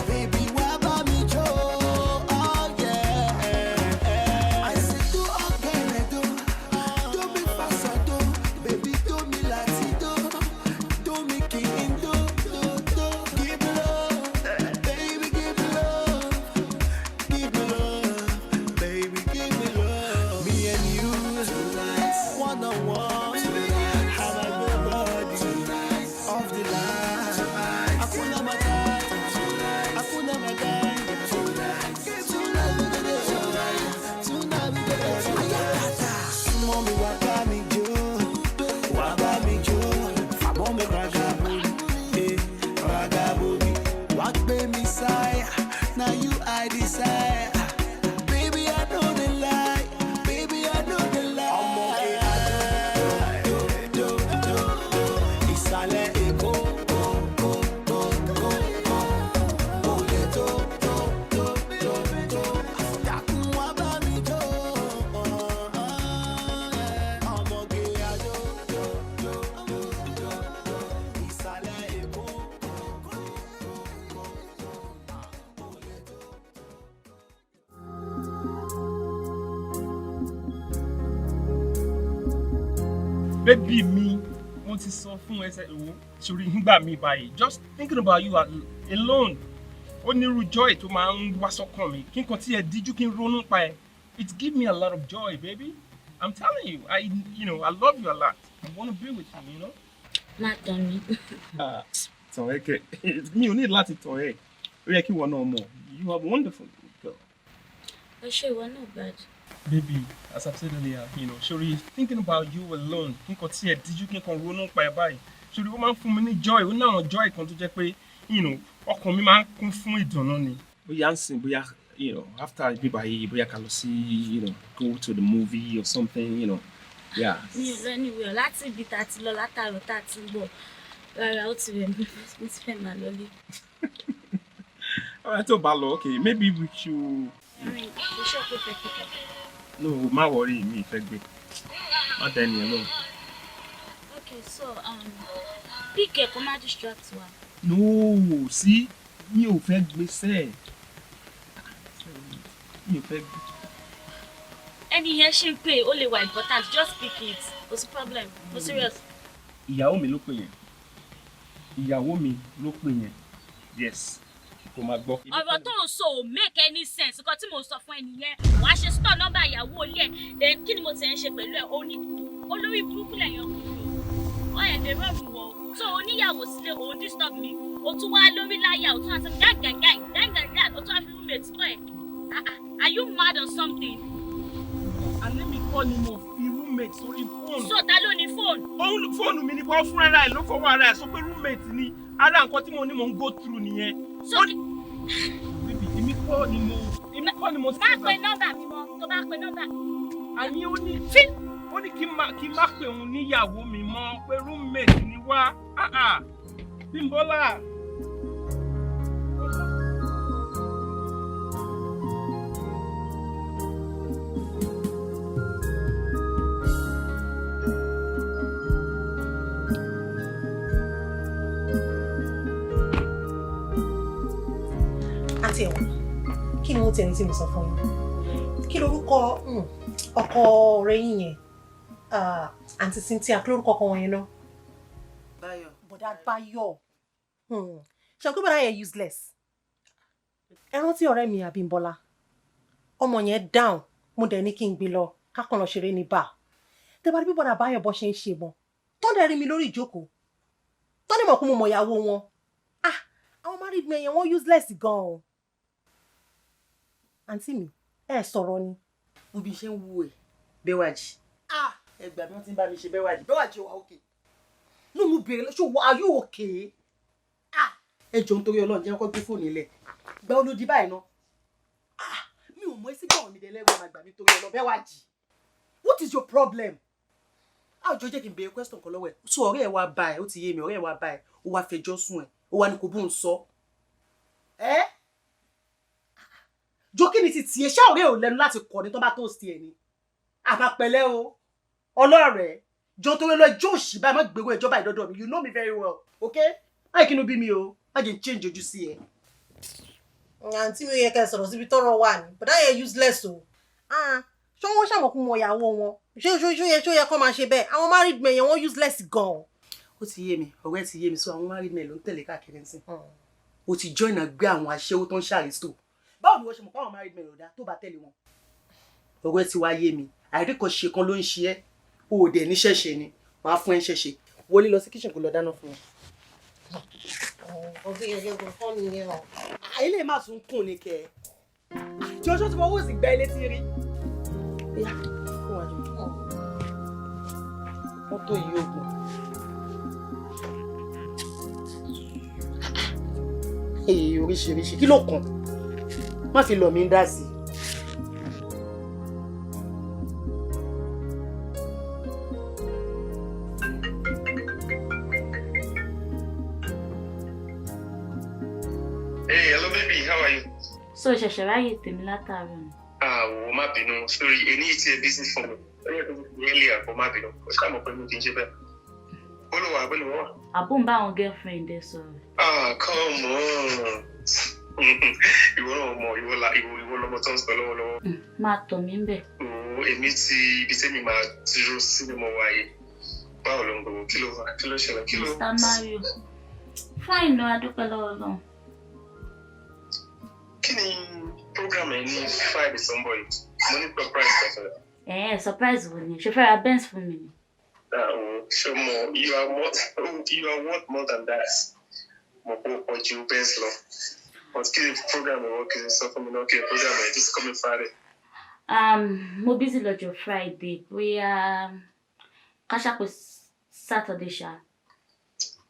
Baby, wá bá mi jó. I say do ọ̀gẹ̀rẹ̀ do. Do mi fàṣàdó. Baby, do mi làtìdó. Do mi kì í do. Give me love, baby, give me love. Give me love, baby, give me love. Me and you tonight, one on one tonight. Have a good body tonight, off the line tonight. Hakuna matata tonight, hakuna maganya tonight. Tonight we go there tonight. Súnmọ́ mi wá bá mi jó, fàmọ́ mi ragabo mi. Wá gbé mi sáyà, now you I desire. Baby, I know the lie, baby, I know the lie. Ọmọge àjọ do. Ìsàlẹ̀ Èkó kó. Olè tó. Dákun wá bá mi jó. Ọmọge àjọ do. Ìsàlẹ̀ Èkó kó. Baby mi, mo ti sọ fún ẹsẹ̀ ìwò sórí nígbà mi báyìí. Just thinking about you alone. Ó ní irú joy tó máa ń wá sọ́kàn mi. Kí n kàn tí ẹ díjú kí n ronú pa ẹ. It give me a lot of joy, baby. I'm telling you, I love you a lot. I want to be with you, you know. Má tàn mí. Tàn ẹ́ kẹ̀. Mi ò ní láti tàn ẹ́. Ó yẹ kí ìwọ náà mọ̀. You are wonderful girl. Ẹ ṣe ìwọ náà bad. Baby, as I've said earlier, Shuri, thinking about you alone, kí n kàn tí ẹ díjú kí n kàn ronú pa ẹ báyìí. Shuri, ó máa ń fún mi ní joy, ó ní àwọn joy kan tó jẹ́ pé, ọkàn mi máa ń kún fún ìdùnnú ni. Bóyá ń sìn, bóyá, after bíbá yìí, bóyá ká lọ sí, go to the movie or something, yeah. Mi ò lọ anywhere láti ibi tá a ti lọ látàrọ tá a ti ń bọ̀. Rárá, ó ti rẹ̀ mí, mo ti fẹ́ máa lọlé. All right, tó bá lọ, okay, maybe we should. Mo ṣe pé fẹ́ kíkọ. No, má worry, mi fẹ́ gbé. Má dá ẹni ẹ lóhùn. Okay, so pick ẹ kó má distract wa. No, sí, mi ò fẹ́ gbé sẹ́ẹ̀. Mi fẹ́ gbé. Ẹni yẹn ṣe ń pè ó lè wà important, just pick it. What's the problem? No serious. Ìyàwó mi ló pè yẹn. Ìyàwó mi ló pè yẹn. Yes. Kò máa gbọ́. Ọ̀rọ̀ tó ń sọ ò make any sense. Nǹkan tí mo sọ fún ẹni yẹn, wàá ṣe store number ìyàwó ilé ẹ̀. Then kí ni mo ti ń ṣe pẹ̀lú ẹ̀? Olórí burúkú lẹ́yìn ọkùnrin. Wọ́n yẹn lè rọrùn wọ̀. So oníyàwó sílé òun disturb mi. O tún wá lórí láyà, o tún wá sọ gángangán, o tún wá fi roommate kọ́ ẹ̀. Are you mad or something? Alẹ́ mi kọ́ ni mo fi roommate sórí fóònù. So ta ló ní fóònù? Fóònù mi ni kò fún ara ẹ̀ ló fọwọ́ ara ẹ̀ sọ pé roommate ni. Ara nǹkan tí mo ní mo ń go through nìyẹn. Bíbí èmi kọ́ ni mo. Má pe nọ́mbà mi mọ́, tó bá pe nọ́mbà. Àní ó ní kí n má pè òun níyàwó mi mọ́ pé roommate ni wá. Bímbọ́lá. Àǹtí ẹ̀wọ̀n, kí ni wọ́n ti ẹni tí mo sọ fún yín? Kí lorúkọ ọkọ ọ̀rẹ́ yín yẹn? Àǹtí Cynthia, kí lorúkọ ọkọ wọn yẹn náà? Báyọ̀. Bọ̀dá Báyọ̀. Ṣé ọkọ bọ̀dá yẹn useless? Ẹ rántí ọ̀rẹ́ mi Abímbọ́lá. Ọmọ yẹn down, mo dẹ̀ ní kí n gbé lọ, kákan lọ ṣeré ní bar. Tẹ́ bá rí bí bọ̀dá Báyọ̀ bọ́ ṣe ń ṣe mọ́. Tó dẹ̀ rí mi lórí ìjókòó. Tó dẹ̀ mọ̀ kó mo mọ̀ ìyàwó wọn. Àwọn married men yẹn wọ́n useless gan-an. Àǹtí mi, ẹ sọ̀rọ̀ ni. Mo bí ṣe ń wú ẹ̀ Bẹ́wàjì. Ẹgbà mi wọ́n ti ń bá mi ṣe Bẹ́wàjì. Bẹ́wàjì wà okay. No, mo bèrè ṣó are you okay? Ẹ jọ̀ọ́ nítorí Ọlọ́run jẹ́ kó gbé fóònù ilẹ̀. Gba olódi báyìí ná. Mi ò mọ esi gbọ̀n mi dẹ́lẹ́gbọ̀n máa gbà mí torí Ọlọ́run Bẹ́wàjì. What is your problem? Àjọ jẹ́ kí n béèrè question kan lọ́wọ́ ẹ̀. So ọ̀rẹ́ ẹ̀ wá bá ẹ̀, ó ti yé mi, ọ̀rẹ́ ẹ̀ wá bá ẹ̀, ó wá fẹjọ́ sùn ẹ̀, ó wá ní kó bóun sọ. Jọ kí ni ti tiẹ̀ ṣá ọ̀rẹ́ ò lẹ́nu láti kọ̀ ní tó bá tó sí ẹ̀ ni. Àbápẹ̀lẹ́ o, ọlọ́rẹ̀, jọ torí lọ ẹjọ́ òṣì báyìí má gbèrú ẹjọ́ báyìí dọ́dọ̀ mi, you know me very well, okay? Má kí inú bí mi o, má jẹ́ change ojú sí ẹ. Àǹtí mi yẹ kẹ́ sọ̀rọ̀ síbi tọ́rọ̀ wà ní, bọ̀dá yẹn useless o. Ṣé wọ́n ṣàmọ̀kún mọ ìyàwó wọn? Ṣó yẹ kó máa ṣe bẹ́ẹ̀? Àwọn married men yẹn wọ́n useless gan-an. Ó ti yé mi, ọ̀rẹ́ ti yé mi, so àwọn married men ló ń tẹ̀lé káàkiri sí. O ti join àgbẹ̀ àwọn aṣẹ́wó tó ń ṣàrìsítò. Báwo ni wọ́n ṣe mọ̀ káwọn married men ló dá tó bá tẹ̀lé wọn? Ọ̀rẹ́ ti wá yé mi, àìríkọ̀ṣe kan ló ń ṣe ẹ́, o ò dẹ̀ ní ṣẹ̀ṣẹ̀ ni, wàá fún ẹ ṣẹ̀ṣẹ̀. Wọlé lọ sí kitchen kó lọ dáná fún wọn. Ọ̀gbìn ẹ̀jẹ̀ kò fọ́ mi yẹn o. Ilé má tún kùn ní kẹ́ ẹ. Jọjọ́ tí wọ́n wò sí gba ilé tí rí. Ìyá fún wa jù. Mọ́tò yìí ogun. Oríṣiríṣi kí ló kàn? Má fi lọ̀ mí dá sí i. Hello baby, how are you? So ṣẹ̀ṣẹ̀ ráyè tèmi látàrí ni. Wo má bínú, sorry, èyí tí ẹ busy fún mi. Ẹ̀yẹ́ tó ti yẹ́ lé àpò má bínú, ó ṣáà mọ̀ pé mo kì í ṣe bẹ́ẹ̀. Olúwa àbúlé wọ́n wà. Àbó ń bá àwọn girlfriend ẹ sọ̀rọ̀. Come on. Ìwọ náà mọ̀, ìwọ lọmọ tó ń sọ lọ́wọ́lọ́wọ́. Máa tọ̀ mí ń bẹ̀. Èmi ti ibi tẹ́mi máa dúró sí ni mo wáyé. Báwo ló ń gbọ́? Kí ló wà? Kí ló ṣẹlẹ̀? Kí ló? Mr. Mario, fáìn lọ adúpẹ́ lọ́wọ́ náà. Kí ni program ẹ ní Friday Sunday? Mo ní surprise kọ̀ọ̀kan. Surprise wo ni? Ṣé fẹ́ ra Benz fún mi ni? Ṣé mo, you are worth more than that. Mo kó ọjọ́ Benz lọ. But kí ni program ẹ wọ́n kì í sọ fún mi náà kí ni program ẹ this coming Friday? Mo busy lọ́jọ́ Friday, bóyá ká ṣàpè Saturday ṣá.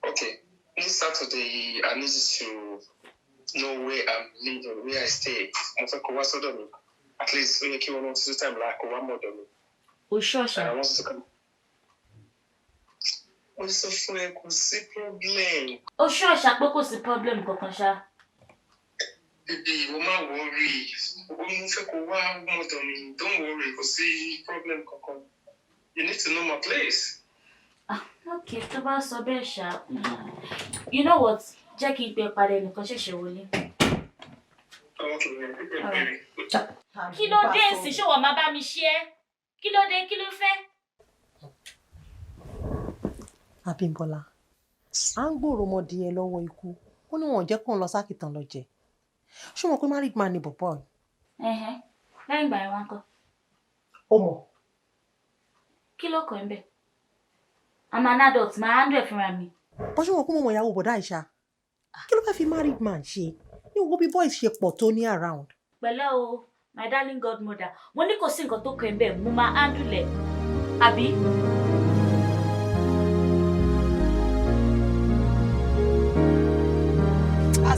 Okay, this Saturday I need you to know where I'm living, where I stay. Mo fẹ́ kó wá sọ́dọ̀ mi. At least ó yẹ kí wọ́n náà ti time láì kó wá mọ̀dọ̀ mi. O ṣọ́ọ̀ṣà. Mo sọ fún ẹ kò sí problem. O ṣọ́ọ̀ṣà pé kò sí problem kankan ṣá. Bíbí ìwọ má worry. Mo fẹ́ kó wá mọ̀dọ̀ mi. Don't worry, kò sí problem kankan. You need to know my place. Okay, tó bá sọ bẹ́ẹ̀ ṣá. You know what? Jẹ́ kí n pe padà ẹnìkan ṣẹ̀ṣẹ̀ wọlé. Kí ló dé nsìn ṣé wọ́n máa bá mi ṣe é? Kí ló dé? Kí ló fẹ́? Abímbọ́lá, à ń gbòòrò ọmọdé ẹ lọ́wọ́ ikú. Ó ní wọn ò jẹ́ kó ń lọ sákìtàn lọ jẹ. Ṣé o mọ̀ pé married man ni bọ̀bọ̀ ẹ̀? Lẹ́yìn ìgbà yẹn wá ń kọ́. Ó mọ̀. Kí ló kàn ń bẹ̀? I'm an adult, máa handle ẹ̀ fúnra mi. Bọ́ ṣé wọn kó mọ̀ ìyàwó bọ̀dá Àìṣà? Kí ló fẹ́ fi married man ṣe? Ní owó bí boys ṣe pọ̀ tó ní around. Pẹ̀lẹ́ o, my darling godmother. Mo ní kò sí nǹkan tó kàn ń bẹ̀, mo máa handle ẹ̀. Àbí?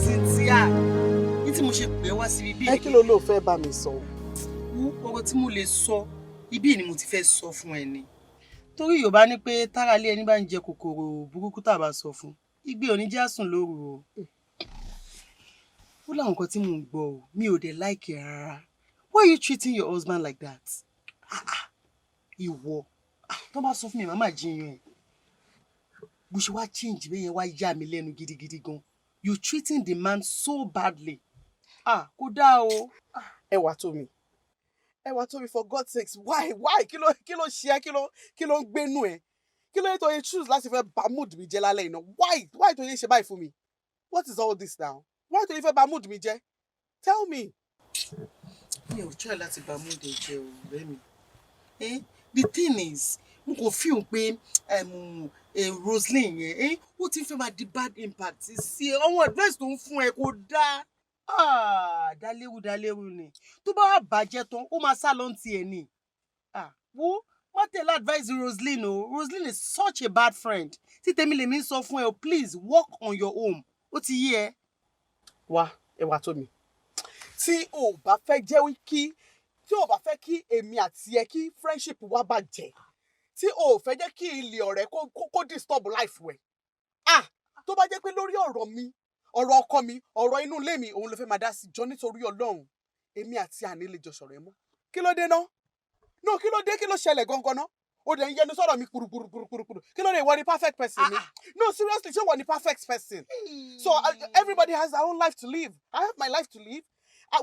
Cynthia, ní tí mo ṣe pè wá síbi bí. Ẹ kí ló lóò fẹ́ bá mi sọ? Ọ̀rọ̀ tí mo lè sọ, ibí ni mo ti fẹ́ sọ fún ẹ ni. Torí Yorùbá ní pé tára lé ẹni bá ń jẹ kòkòrò burúkú tá bá sọ fún. Igbe ò ní jẹ́ àsùn lóru o. Ó láwọn nǹkan tí mò ń gbọ́ o, mi ò dẹ̀ like ẹ rárá. Why are you treating your husband like that? Ìwọ, tó bá sọ fún mi, màmá jiyàn ẹ̀. Bó ṣe wá change bẹ́ẹ̀ yẹn wá yà mí lẹ́nu gidigidi gan. You treating the man so badly. Kò dáa o. Ẹwà tó mi. Ẹwà tó mi, for God's sakes, why? Kí ló ṣe ẹ́? Kí ló ń gbénú ẹ? Kí ló yẹ tó yẹ choose láti fẹ́ bà mood mi jẹ́ lálẹ́ iná? Why tó yẹ ṣe báyìí fún mi? What is all this now? Why tó yẹ fẹ́ bà mood mi jẹ́? Tell me. Mi ò try láti bà mood ẹ jẹ́ o, ọ̀rẹ́ mi. The thing is, mo kò feel pé Roselyn yẹn, ó ti fẹ́ máa di bad impact sí ẹ. Àwọn advice tó ń fún ẹ kò dáa. Dáléwu ni. Tó bá wá bàjẹ́ tán, ó máa sá lọ ti ẹ̀ ni. Wo má tẹ̀lé advice Roselyn o. Roselyn is such a bad friend. Tí tèmi lèmi ń sọ fún ẹ o, please work on your own. Ó ti yé ẹ. Wá, Ẹwà tó mi. Tí o bá fẹ́ kí èmi àti ẹ kí friendship wa bàjẹ́. Tí o fẹ́ jẹ́ kí ilé ọ̀rẹ́ kó disturb life wẹ̀. Tó bá jẹ́ pé lórí ọ̀rọ̀ mi, ọ̀rọ̀ ọkọ mi, ọ̀rọ̀ inú ilé mi, òun ló fẹ́ máa dá sí jọ nítorí Ọlọ́run. Èmi àti àní lè jọ sọ̀rọ̀ ẹ mọ́. Kí ló dé náà? No, kí ló dé? Kí ló ṣẹlẹ̀ gangan náà? O dẹ̀ ń yẹnu sọ̀rọ̀ mi kúrúkúrú. Kí ló dé? Ìwọ ni perfect person ni. No, seriously, ṣé ìwọ ni perfect person? So everybody has their own life to live. I have my life to live.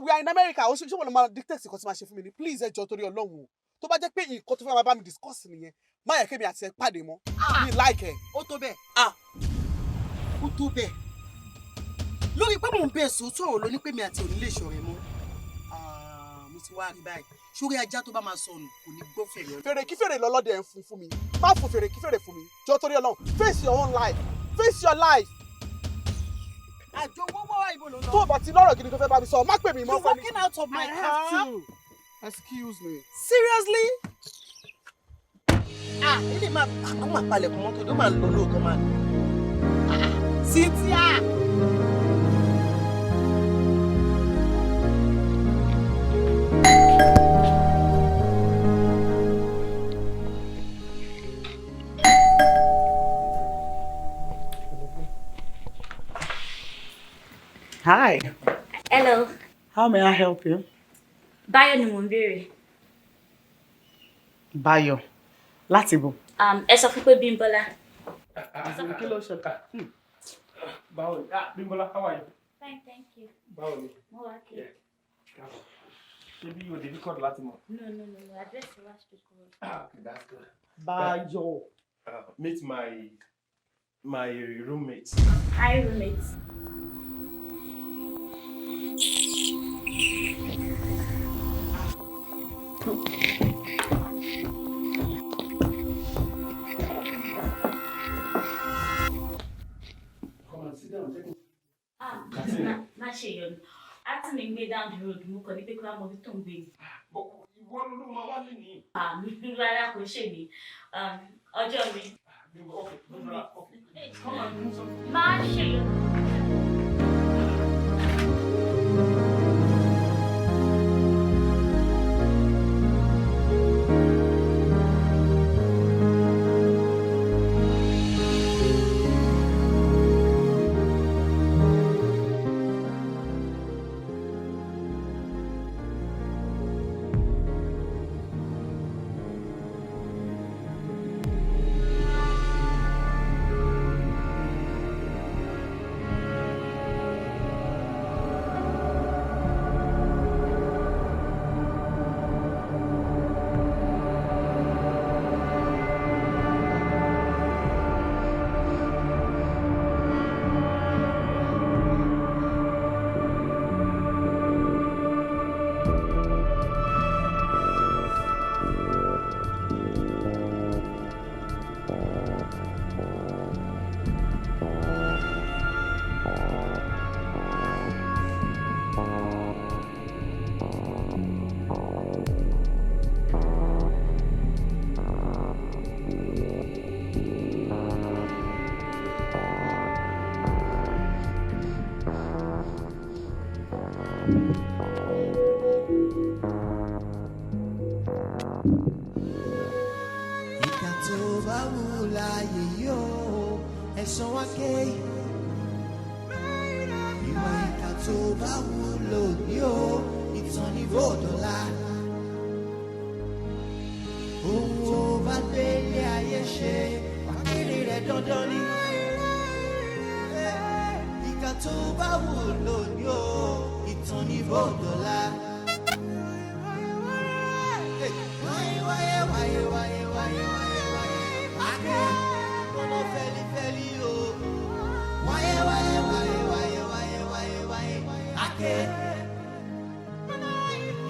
We are in America. Ṣé wọ́n lọ máa dictate nǹkan tí máa ṣe fún mi ni? Please ẹ jọ̀ọ́ torí Ọlọ́run o. Tó bá jẹ́ pé nǹkan tó fẹ́ máa bá mi discuss nìyẹn, má yẹ kémi àti ẹ pàdé mọ́. Mi like ẹ. Ó tó bẹ́ẹ̀. Ó tó bẹ́ẹ̀. Lórí pé mò ń bẹ́ẹ̀ sọ sọ̀rọ̀ ló ní pé mi àti òní lè ṣọ̀rẹ́ mọ́. Mo ti wá rí báyìí. Sórí ajá tó bá máa sọnù kò ní gbọ́ fèrè. Fèrè kí fèrè lọ́lọ́dẹ ẹ̀ ń fún mi. Má fò fèrè kí fèrè fún mi. Jọ̀ọ́ torí Ọlọ́run. Face your own life. Face your life. Àjọ wọ́wọ́ wá ibo ló lọ. Tó o bá ti lọ́rọ̀ gidi tó fẹ́ bá mi sọ, má pè mí mọ́ fẹ́ni. You're walking out of my house. Excuse me. Seriously? Ilé máa kó máa palẹ̀ kó mọ́tò tó máa lọ lóòótọ́ máa lọ. Cynthia. Hi. Hello. How may I help you? Báyọ̀ ni mò ń béèrè. Báyọ̀. Láti bò. Ẹ sọ fún pé Bímbọ́lá. Kí ló ṣe ká? Báwo ni? Bímbọ́lá, how are you? Fine, thank you. Báwo ni? Mo wá kí. Ṣé bí o difficult láti mọ̀? No. Address wa straightforward. Okay, that's good. Báyọ̀. Meet my roommate. Hi, roommate. Má ṣe yọnu. Àti mi gbé down the road mo kàn ní pé kí wọ́n mọ ibi tó ń gbé ni. Ìwọ ló máa wá lé ní. Mi rárá kò ṣe mí. Ọjọ́ mi. Má ṣe yọnu. bá wù láàyè yóò ẹ̀san wá ké. Ìwà ìkà tó bá wù lónìí o ìtàn ní bòdọ́lá. Ohun tó bá délé ayé ṣe wákìlì rẹ̀ dandan ni. Ìkà tó bá wù lónìí o ìtàn ní bòdọ́lá. Wáyé wáyé wáyé wáyé wáyé wáyé wáyé wáyé kọ́nà fẹ́lí fẹ́lí o. Wáyé wáyé wáyé wáyé wáyé wáyé wáyé wáyé.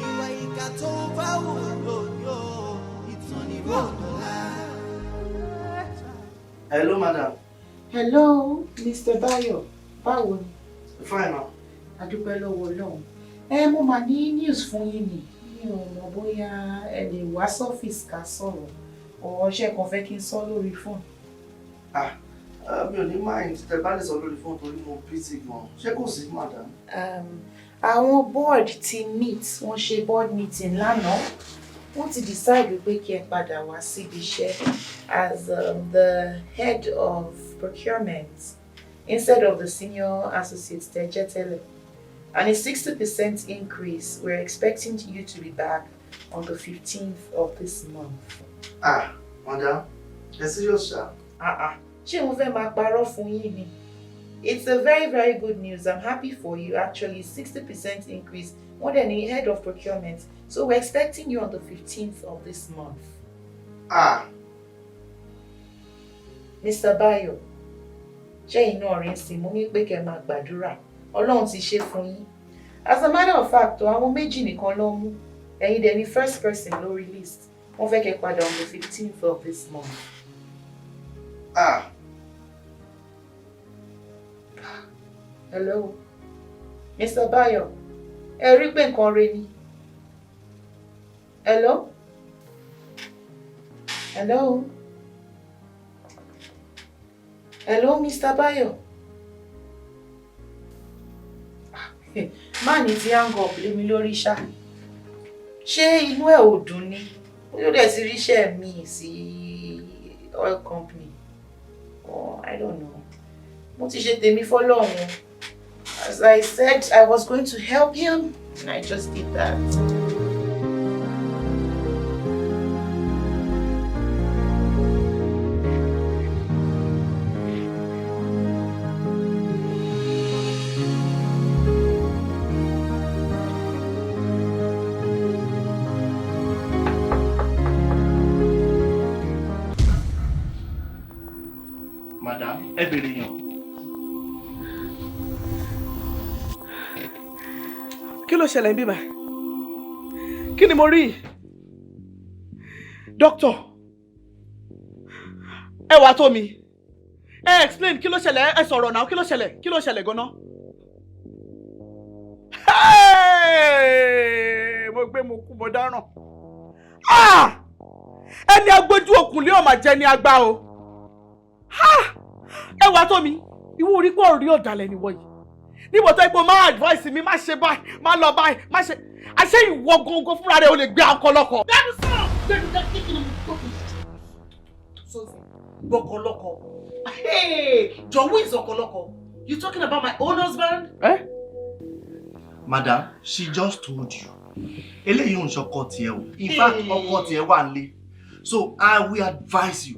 Ìwà ìkà tó bá wù lónìí o ìtàn ní bòdọ́lá. Hello, madam. Hello, Mr. Bayo. Báwo ni? Fine, ma. A dúpẹ́ lọ́wọ́ Ọlọ́run. Mo máa ní news fún yín ni. Mi ò mọ̀ bóyá ẹ lè wá sọ́fíìsì ká sọ̀rọ̀ ọ̀ṣẹ́ kan fẹ́ kí n sọ lórí fóònù. Mi ò ní mind tẹ bá lè sọ lórí fóònù torí mo busy gan. Ṣé kò sí, madam? Àwọn board ti meet, wọ́n ṣe board meeting lánàá. Wọ́n ti decide pé kí ẹ padà wá síbi iṣẹ́ as the head of procurement instead of the senior associate tẹ́ jẹ́ tẹ́lẹ̀. And a 60% increase. We're expecting you to be back on the 15th of this month. Madam, you're serious, sir? Ṣé mo fẹ́ máa parọ́ fún yín ni? It's a very, very good news. I'm happy for you. Actually, 60% increase. More than a head of procurement. So we're expecting you on the 15th of this month. Mr. Bayo, ṣé iná ọ̀rẹ́ sí mo ní pé kẹ́ máa gbàdúrà. Ọlọ́run ti ṣe fún yín. As a matter of fact, àwọn méjì nìkan ló mú. Ẹ̀yin dẹ̀ ni first person lórí list. Wọ́n fẹ́ kẹ́ padà on the 15th of this month. Hello, Mr. Bayo. Ẹ rí pé nǹkan rẹ ni. Hello? Hello? Hello, Mr. Bayo. Máàní tí hang up lé mi lórí ṣá. Ṣé inú ẹ̀ ò dùn ni? Ó dẹ̀ ti ríṣẹ́ mi sí oil company. Oh, I don't know. Mo ti ṣe tèmi fọ́lọ́run. As I said, I was going to help him, and I just did that. Madam, ẹ bèrè yàn. Kí ló ṣẹlẹ̀ níbí báyìí? Kí ni mo rí? Doctor, ẹ wá tó mi. Ẹ explain kí ló ṣẹlẹ̀, ẹ sọ̀rọ̀ náà, kí ló ṣẹlẹ̀ gan-an? Mo gbé mo kú mo dáràn. Ẹni agbójú òkun lé ọ̀mà jẹ́ ni agbá o. Ẹ wá tó mi, ìwọ orí pọ̀ rí ọ̀dàlẹ̀ nìwọ yìí. Níbo tó ipò máa advice mi, má ṣe báyìí, má lọ báyìí, má ṣe. Àṣé ìwọ gangan fúnra rẹ̀ o lè gbé ọkọlọ́kọ. Bẹ́ẹ̀ni sọ̀rọ̀, bẹ́ẹ̀ni jẹ́ kí ni mo tó fi. Gbọ́kọlọ́kọ. John, who is ọkọlọ́kọ? You talking about my own husband? Madam, she just told you. Eléyìí ń ṣọkọ tiẹ̀ o. In fact, ọkọ tiẹ̀ wà nílé. So I will advise you.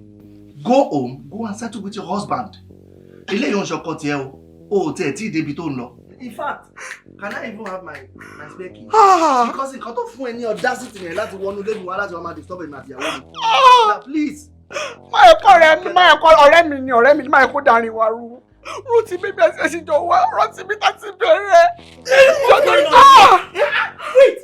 Go home, go and settle with your husband. Eléyìí ń ṣọkọ tiẹ̀ o. O tẹ̀ tí débi tó ń lọ. In fact, can I even have my spare key? Because nǹkan tó fún ẹ ní audacity yẹn láti wọnú lẹ́nu wa láti wọ́n máa disturb ẹ̀mí àti ìyàwó mi. Now please. Máa kọ́ ọ̀rẹ́ mi ni ọ̀rẹ́ mi máa kó darin wa rú. Rántí bíbí ẹsẹ̀ ṣì jọ wá, rántí bí tá ti bẹ̀rẹ̀. Wait.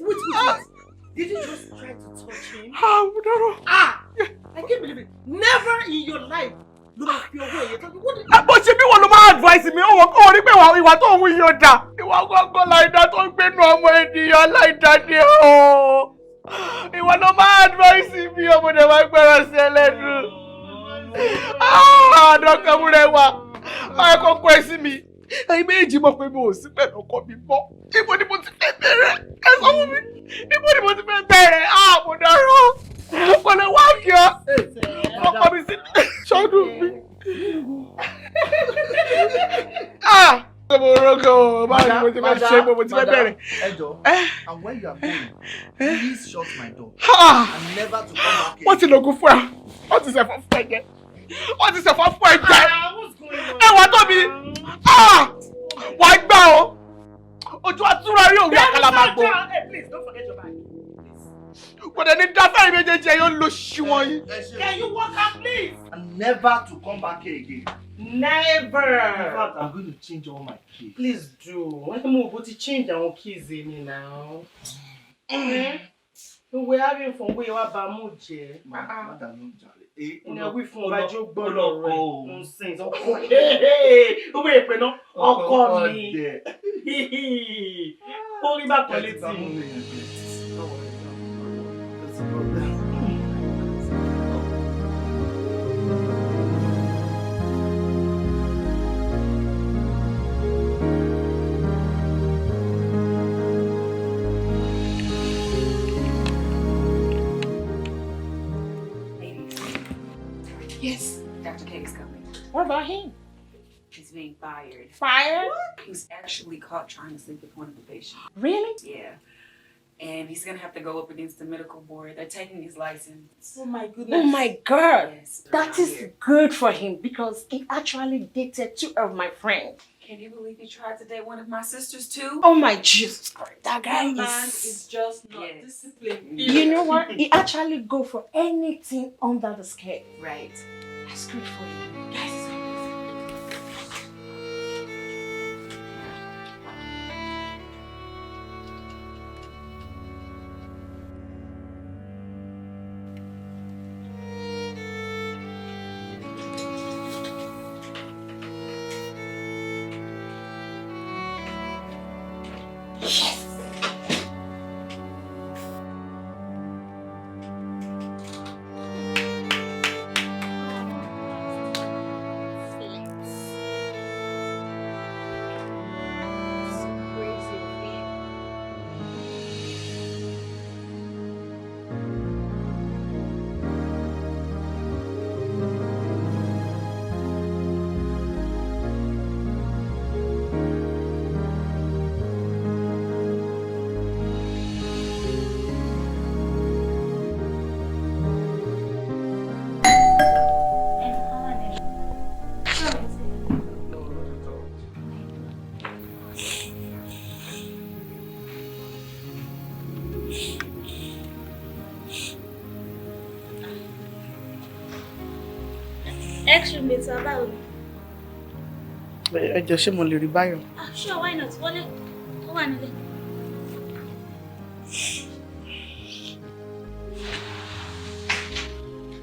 Did you just try to touch him? I can't believe it. Never in your life. Ló máa fi owó èyí tó kí wọ́n. Bó ṣe bí wọn ló máa advice mi, ó rí pé ìwà tó ń wí yóò dà. Ìwà gángan láìda tó ń gbénu ọmọ ènìyàn láìda ni o. Ìwà ló máa advice mi, ọmọdé máa gbẹ́rọ sí ẹlẹ́nu. Àdọ́kọ̀ múrẹ́ wa, máa kọ́kọ́ ẹ sí mi. Ẹ̀yin méjì mọ̀ pé mi ò sí pẹ̀lú ọkọ mi mọ́. Ibo ni mo ti fẹ́ bẹ̀rẹ̀? Ẹ sọ fún mi. Ibo ni mo ti fẹ́ bẹ̀rẹ̀? Mo dárò. Kò lè wá kí ọ. Ọkọ mi sí. ṣe gbogbo tí fẹ́ bẹ̀rẹ̀. And when you are going, please shut my door. And never to come back again. Wọ́n ti lògùn fún ẹ. Wọ́n ti ṣẹ̀fọ́ fún ẹ jẹ. Wọ́n ti ṣẹ̀fọ́ fún ẹ jẹ. Ẹ wá tóbi. Wà á gbà o. Ojú àtúrà rí òwe àkàlà máa gbó. Please don't forget your bag. Kò dẹ̀ ní dáfẹ́ méjèèjì ẹ yóò lo ṣí wọn yìí. Can you walk out, please? And never to come back here again. Never. In fact, I'm going to change all my keys. Please do. Why don't you put change our keys in now? We're having fun. We are Bamuje. Madam, we fun Bajo Gbolo. Nonsense. Hey, wait, but no. Ọkọ mi. Orí bá pẹ̀lẹ́ tí. Yes, Dr. K is coming. What about him? He's being fired. Fired? He was actually caught trying to sleep with one of the patients. Really? Yeah. And he's gonna have to go up against the medical board. They're taking his license. Oh my goodness. Oh my God. Yes, that is good for him because he actually dated 2 of my friends. Can you believe he tried to date one of my sisters too? Oh my Jesus Christ. That guy man is just not disciplined. You know what? He actually go for anything under the scale. Right. That's good for you. Guys, Ex-roommate about Ẹ jọ̀ọ́ ṣé mo lè rí Báyọ̀? Sure, why not? Wọlé. Ó wà nílé.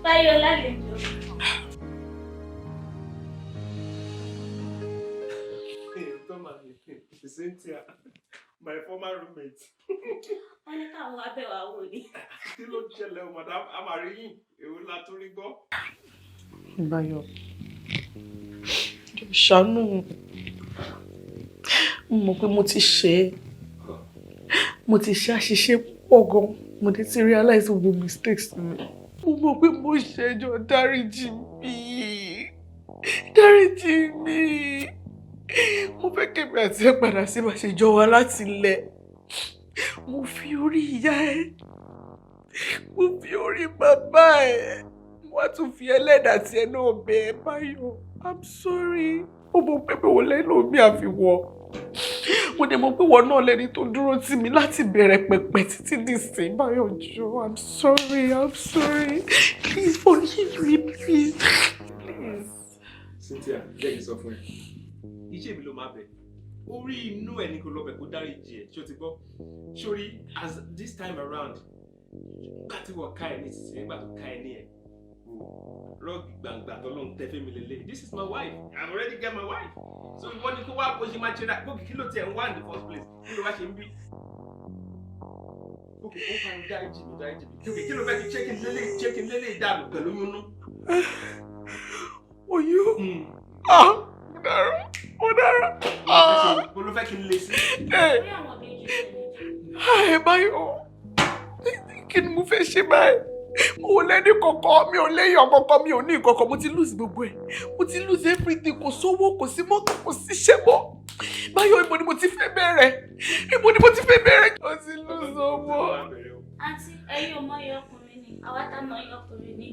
Báyọ̀ lálejò. Cynthia, my former roommate. Wọ́n ní káwọn abẹ́wà wò ni. Kí ló ṣẹlẹ̀ o, madam? A máa rí yín. Èwo la tún rí gbọ́? Báyọ̀, ṣàánú mo mọ̀ pé mo ti ṣe àṣìṣe pọ̀ gan, mo dé ti realize gbogbo mistakes mi. Mo mọ̀ pé mo ṣẹjọ́, dáríjì mi. Mo fẹ́ kébì àti ẹ padà sí bá ṣe jọ wá láti ilẹ̀. Mo fi orí ìyá ẹ, mo fi orí bàbá ẹ, wá tún fi ẹlẹ́dàá tí ẹ náà bẹ ẹ Báyọ̀. I'm sorry. Ó mọ̀ pé mi ò lẹ́nu mi àfiwọ́. Mo dẹ̀ mọ̀ pé wọ́n náà lẹ́ni tó dúró tì mí láti bẹ̀rẹ̀ pẹ̀pẹ̀ títí di ìsìn. Báyọ̀ jọ̀ọ́, I'm sorry. Please forgive me, please. Cynthia, jẹ́ kí n sọ fún ẹ. Iṣẹ́ mi ló máa bẹ̀. Orí inú ẹ̀ ní kò lọ bẹ̀ kó dáríjì ẹ̀. Ṣé o ti gbọ́? Sori, as this time around, nígbà tí wọ́n ká ẹ ní sísè, nígbà tó ká ẹ ní ẹ̀. Rọ́ọ̀gì gbàngbà tó lóun tẹ́ fẹ́mi lélẹ̀. This is my wife. I've already got my wife. So ìwọ ni kó wá bó ṣe máa ṣe rà. Gbógi kí ló tiẹ̀ ń wá in the first place? Kí ló wá ṣe ń bí? Ok, ó fa ń dáríjì mi. Ok, kí ló fẹ́ kí check-in lélẹ̀ dànù pẹ̀lú yúnú? Oyún? Mo dára. Bó ló fẹ́ kí n lè sí? Báyọ̀, kí ni mo fẹ́ ṣe báyìí? Mo ò lẹ́ni kankan, mi ò léyàn kankan, mi ò ní kankan, mo ti lose gbogbo ẹ̀. Mo ti lose everything, kò sówó, kò sí mọ́tò, kò sí iṣẹ́ mọ́. Báyọ̀ ibo ni mo ti fẹ́ bẹ̀rẹ̀? Ibo ni mo ti fẹ́ bẹ̀rẹ̀? Ó ti lù sọ́wọ́. Àǹtí, ẹ̀yin ò mọ iye ọkùnrin ni, àwa tá mọ iye ọkùnrin ni.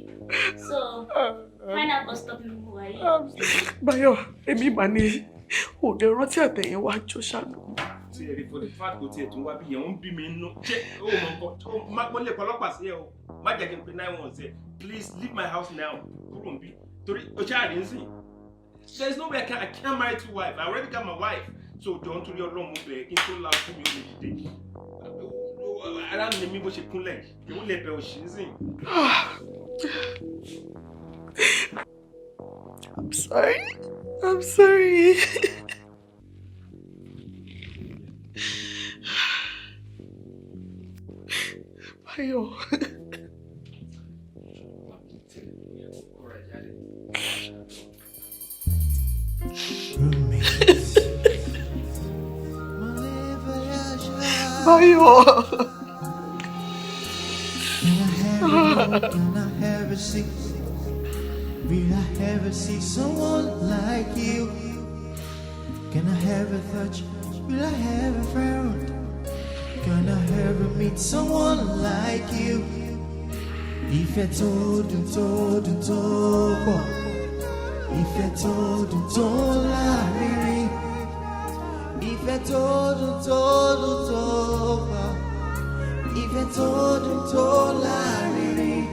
So, find out bus stop ni mo wà yìí. Báyọ̀, èmi mà ní òde rántí àtẹ̀yìn wá jó ṣàánú. Tí ẹ̀rí for the fact kò tiẹ̀ tún wá bí yẹn ń bí mi nínú. Ṣé o mọ̀ nǹkan? Mo lè pọlọ́pàá sí ẹ o. Má jẹ́ kí n pe 911 ẹ. Please leave my house now. Kúrò ń bí. Torí o ṣáà rí ń sìn. There is no way I can't marry two wives. I already got my wife. So don't worry, Ọlọ́run mo bẹ̀ kí n tó la fún mi ó lè dìde. Ara mi mi bó ṣe kúnlẹ̀ yìí. Èwo lè bẹ̀ òṣì ń sìn. I'm sorry. I'm sorry. Báyọ̀. Báyọ̀. Will I ever see someone like you? Can I ever touch? Will I ever frown? Can I ever meet someone like you? Ìfẹ́ tó dùn tó dùn tó pọ̀, ìfẹ́ tó dùn tó lárinrin, ìfẹ́ tó dùn tó dùn tó pọ̀, ìfẹ́ tó dùn tó lárinrin.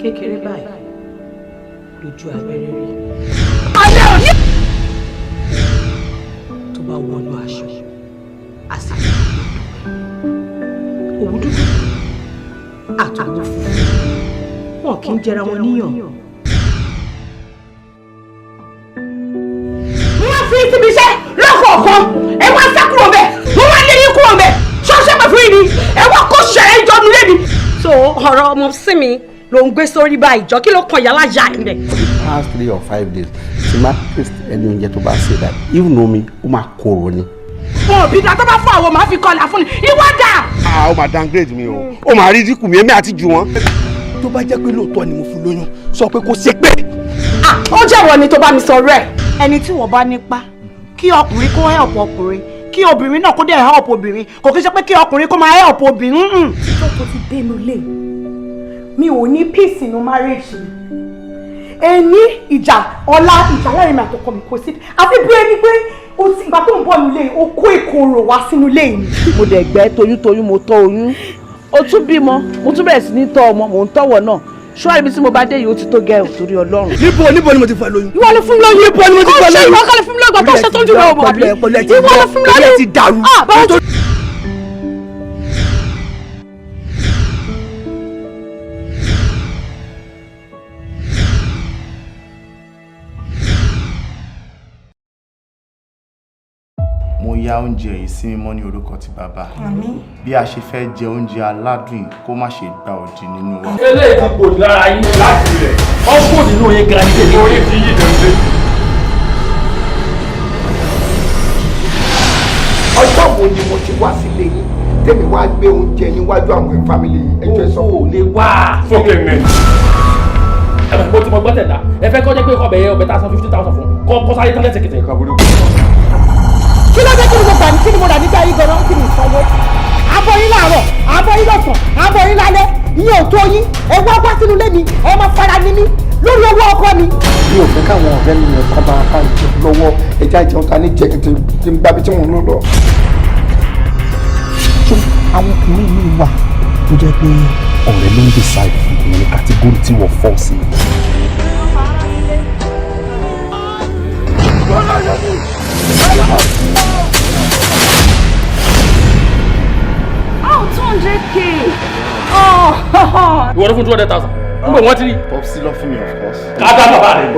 Kékeré báyìí lójú abẹ́rẹ́ rí. Tó bá wọnú aṣọ, àsìkò òwú dúdú àtọwọ́ funfun wọn kì í jẹra wọn níyàn. Wọ́n fi síbi iṣẹ́ lọ́kọ̀ọ̀kan ẹ wá sá kúrò bẹ́ẹ̀ wọ́n wá lé yín kúrò bẹ́ẹ̀ ṣọ́ọ́ṣẹ́ pẹ̀ fún yín ni ẹ wá kó ṣẹ̀rẹ̀ ìjọ́nu lé mi. So ọ̀rọ̀ ọmọ sí mi ló ń gbé sórí báyìí jọ kí ló kàn yálà ya ẹ̀ rẹ̀. past 3 or 5 days tí máa taste ẹni oúnjẹ tó bá ṣe dà even omi ó máa korò ni. wọn ò bí da tó bá fún àwọn máa fi kọlà fún ni ìwọ dà. ó máa downgrade mi o ó máa rí dínkù mi èmi àti jù wọn. tó bá jẹ́ pé lóòótọ́ ni mo fún lóyún sọ pé kò ṣe pé. ó jẹ́wọ́ ni tó bá mi sọ rẹ̀. ẹni tí wọ́n bá nípa kí ọkùnrin kó help ọkùnrin kí obìnrin náà kó dẹ̀ help obìnrin kò kí n ṣe pé kí ọkùnrin kó máa help obìnrin. tó tó ti dénú lé mi ò ní peace inú marriage mi ẹni ìjà ọlá ìjà láàrin mi àtọkọ mi kò sí àfi bí ẹni pé o ti ìgbà tó ń bọ̀ nílé o kó ìkorò wá sínú ilé mi. mo dẹ̀ gbẹ́ toyúntoyún mo tọ́ oyún ó tún bímọ mo tún bẹ̀rẹ̀ sí ní tọ́ ọmọ mò ń tọ́wọ̀ náà ṣọ́ọ́ ibi tí mo bá dé yìí ó ti tó gẹ́ ò torí Ọlọ́run. níbo ni mo ti fẹ́ lóyún. ìwọ ló fún mi lóyún. níbo ni mo ti fẹ́ lóyún. ìwọ kọ́ ló fún mi lóyún ìgbà tó ṣe tó ń dúró ọmọ àbí. ìwọ ló fún mi lóyún. ilé ti dàrú. mo ya oúnjẹ yìí sí mímọ́ ní orúkọ ti bàbá. bí a ṣe fẹ́ jẹ oúnjẹ aládùn kó má ṣe gba òdì nínú wa. eléyìí ti pò lára yín láti rẹ̀ ọ̀pọ̀ nínú yín gan ní èdè orí ti yí dẹ̀ndé. ọjọ́ wo ni mo ti wá sílé yín tèmi wá gbé oúnjẹ yín wájú àwọn fámìlì ẹjọ́ sọ. o lè wá fókè mẹ́. ẹ̀bẹ̀ mo ti mọ gbọ́tẹ̀ dá ẹ fẹ́ kọ́ jẹ́ pé ọbẹ̀ yẹn ọbẹ̀ tá a san 50,000 fún kọ́ sáré tán lẹ́sẹ̀kẹsẹ̀. kí ló dé kí ni mo gbà ní kí ni mo dà nígbà yìí gan-an kí ni ìsanwó. abọ́ yín láàárọ̀ abọ́ yín lọ́sàn abọ́ yín lálẹ́ ìyẹn ò tó yín ẹ wá sínú ilé mi ẹ máa fara ní mí lórí owó ọkọ mi. mi ò fẹ́ káwọn ọ̀rẹ́ mi yẹn kọ́ bá apá ìjẹun lọ́wọ́ ẹja ìjẹun ta ní jẹ̀kẹ̀tẹ̀ tí ń gbábi tí mò ń lọ lọ. ṣé àwọn ọkùnrin mi wà tó jẹ́ pé ọ̀rẹ́ ló ń decide fún ìyẹn ní kàtígórì tí wọ́n fọ́ sí. Oh, 100K. Oh. Ìwọ ló fún 200,000. Ngbọ̀n wọ́n ti rí. Popsi lọ fún mi, of course. Káàdà bàbá rẹ̀.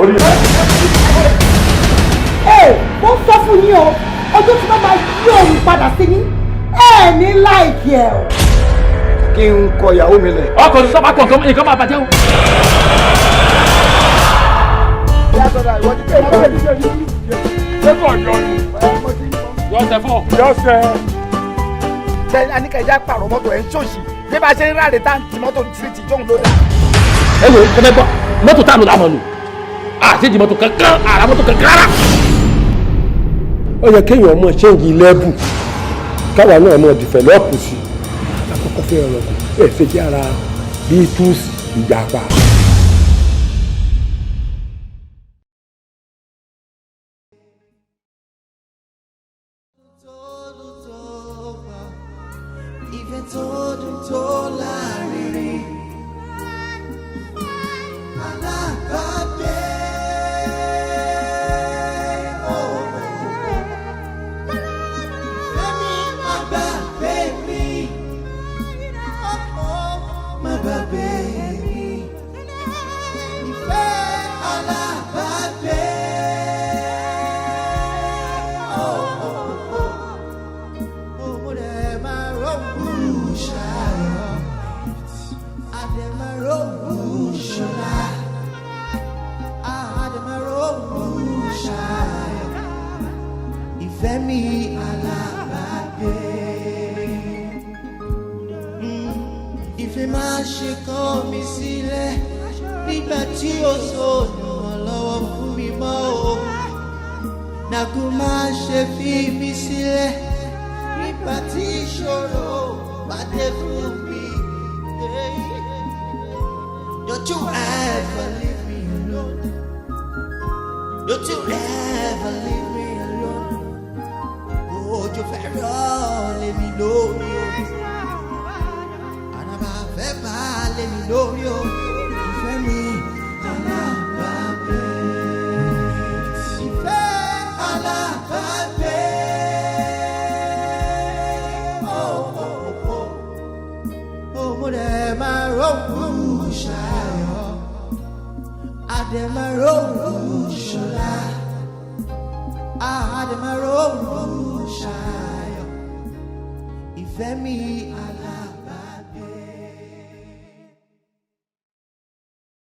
Mo sọ fún yín o, ọjọ́ tí wọ́n máa yí òun padà sí yín, ní láìkí ẹ̀ o. Kí n kọ ìyàwó mi lẹ̀. Ọkọ̀ ní sábà kọ̀ nǹkan máa bàjẹ́ o. Ṣé aníkẹ́jà pààrọ̀ mọ́tò ẹ̀ ń ṣòṣì bí bá ṣe ń ráre táǹkì mọ́tò ní tìrìtì jóun ló dà. Ẹ wo ẹ bẹ gbọ́ mọ́tò tá a lò láwọn lò àṣejì mọ́tò kankan àrà mọ́tò kankan rárá. Ó yẹ kéèyàn mọ̀ ṣéǹgì lẹ́bù káwa náà mọ̀ dìfẹ̀lọ́pù sí àkọ́kọ́ fẹ́ ọ̀rọ̀ ẹ̀ fẹ́ jẹ́ ara bíi túùsì ìjàpá. Ìfẹ́ mi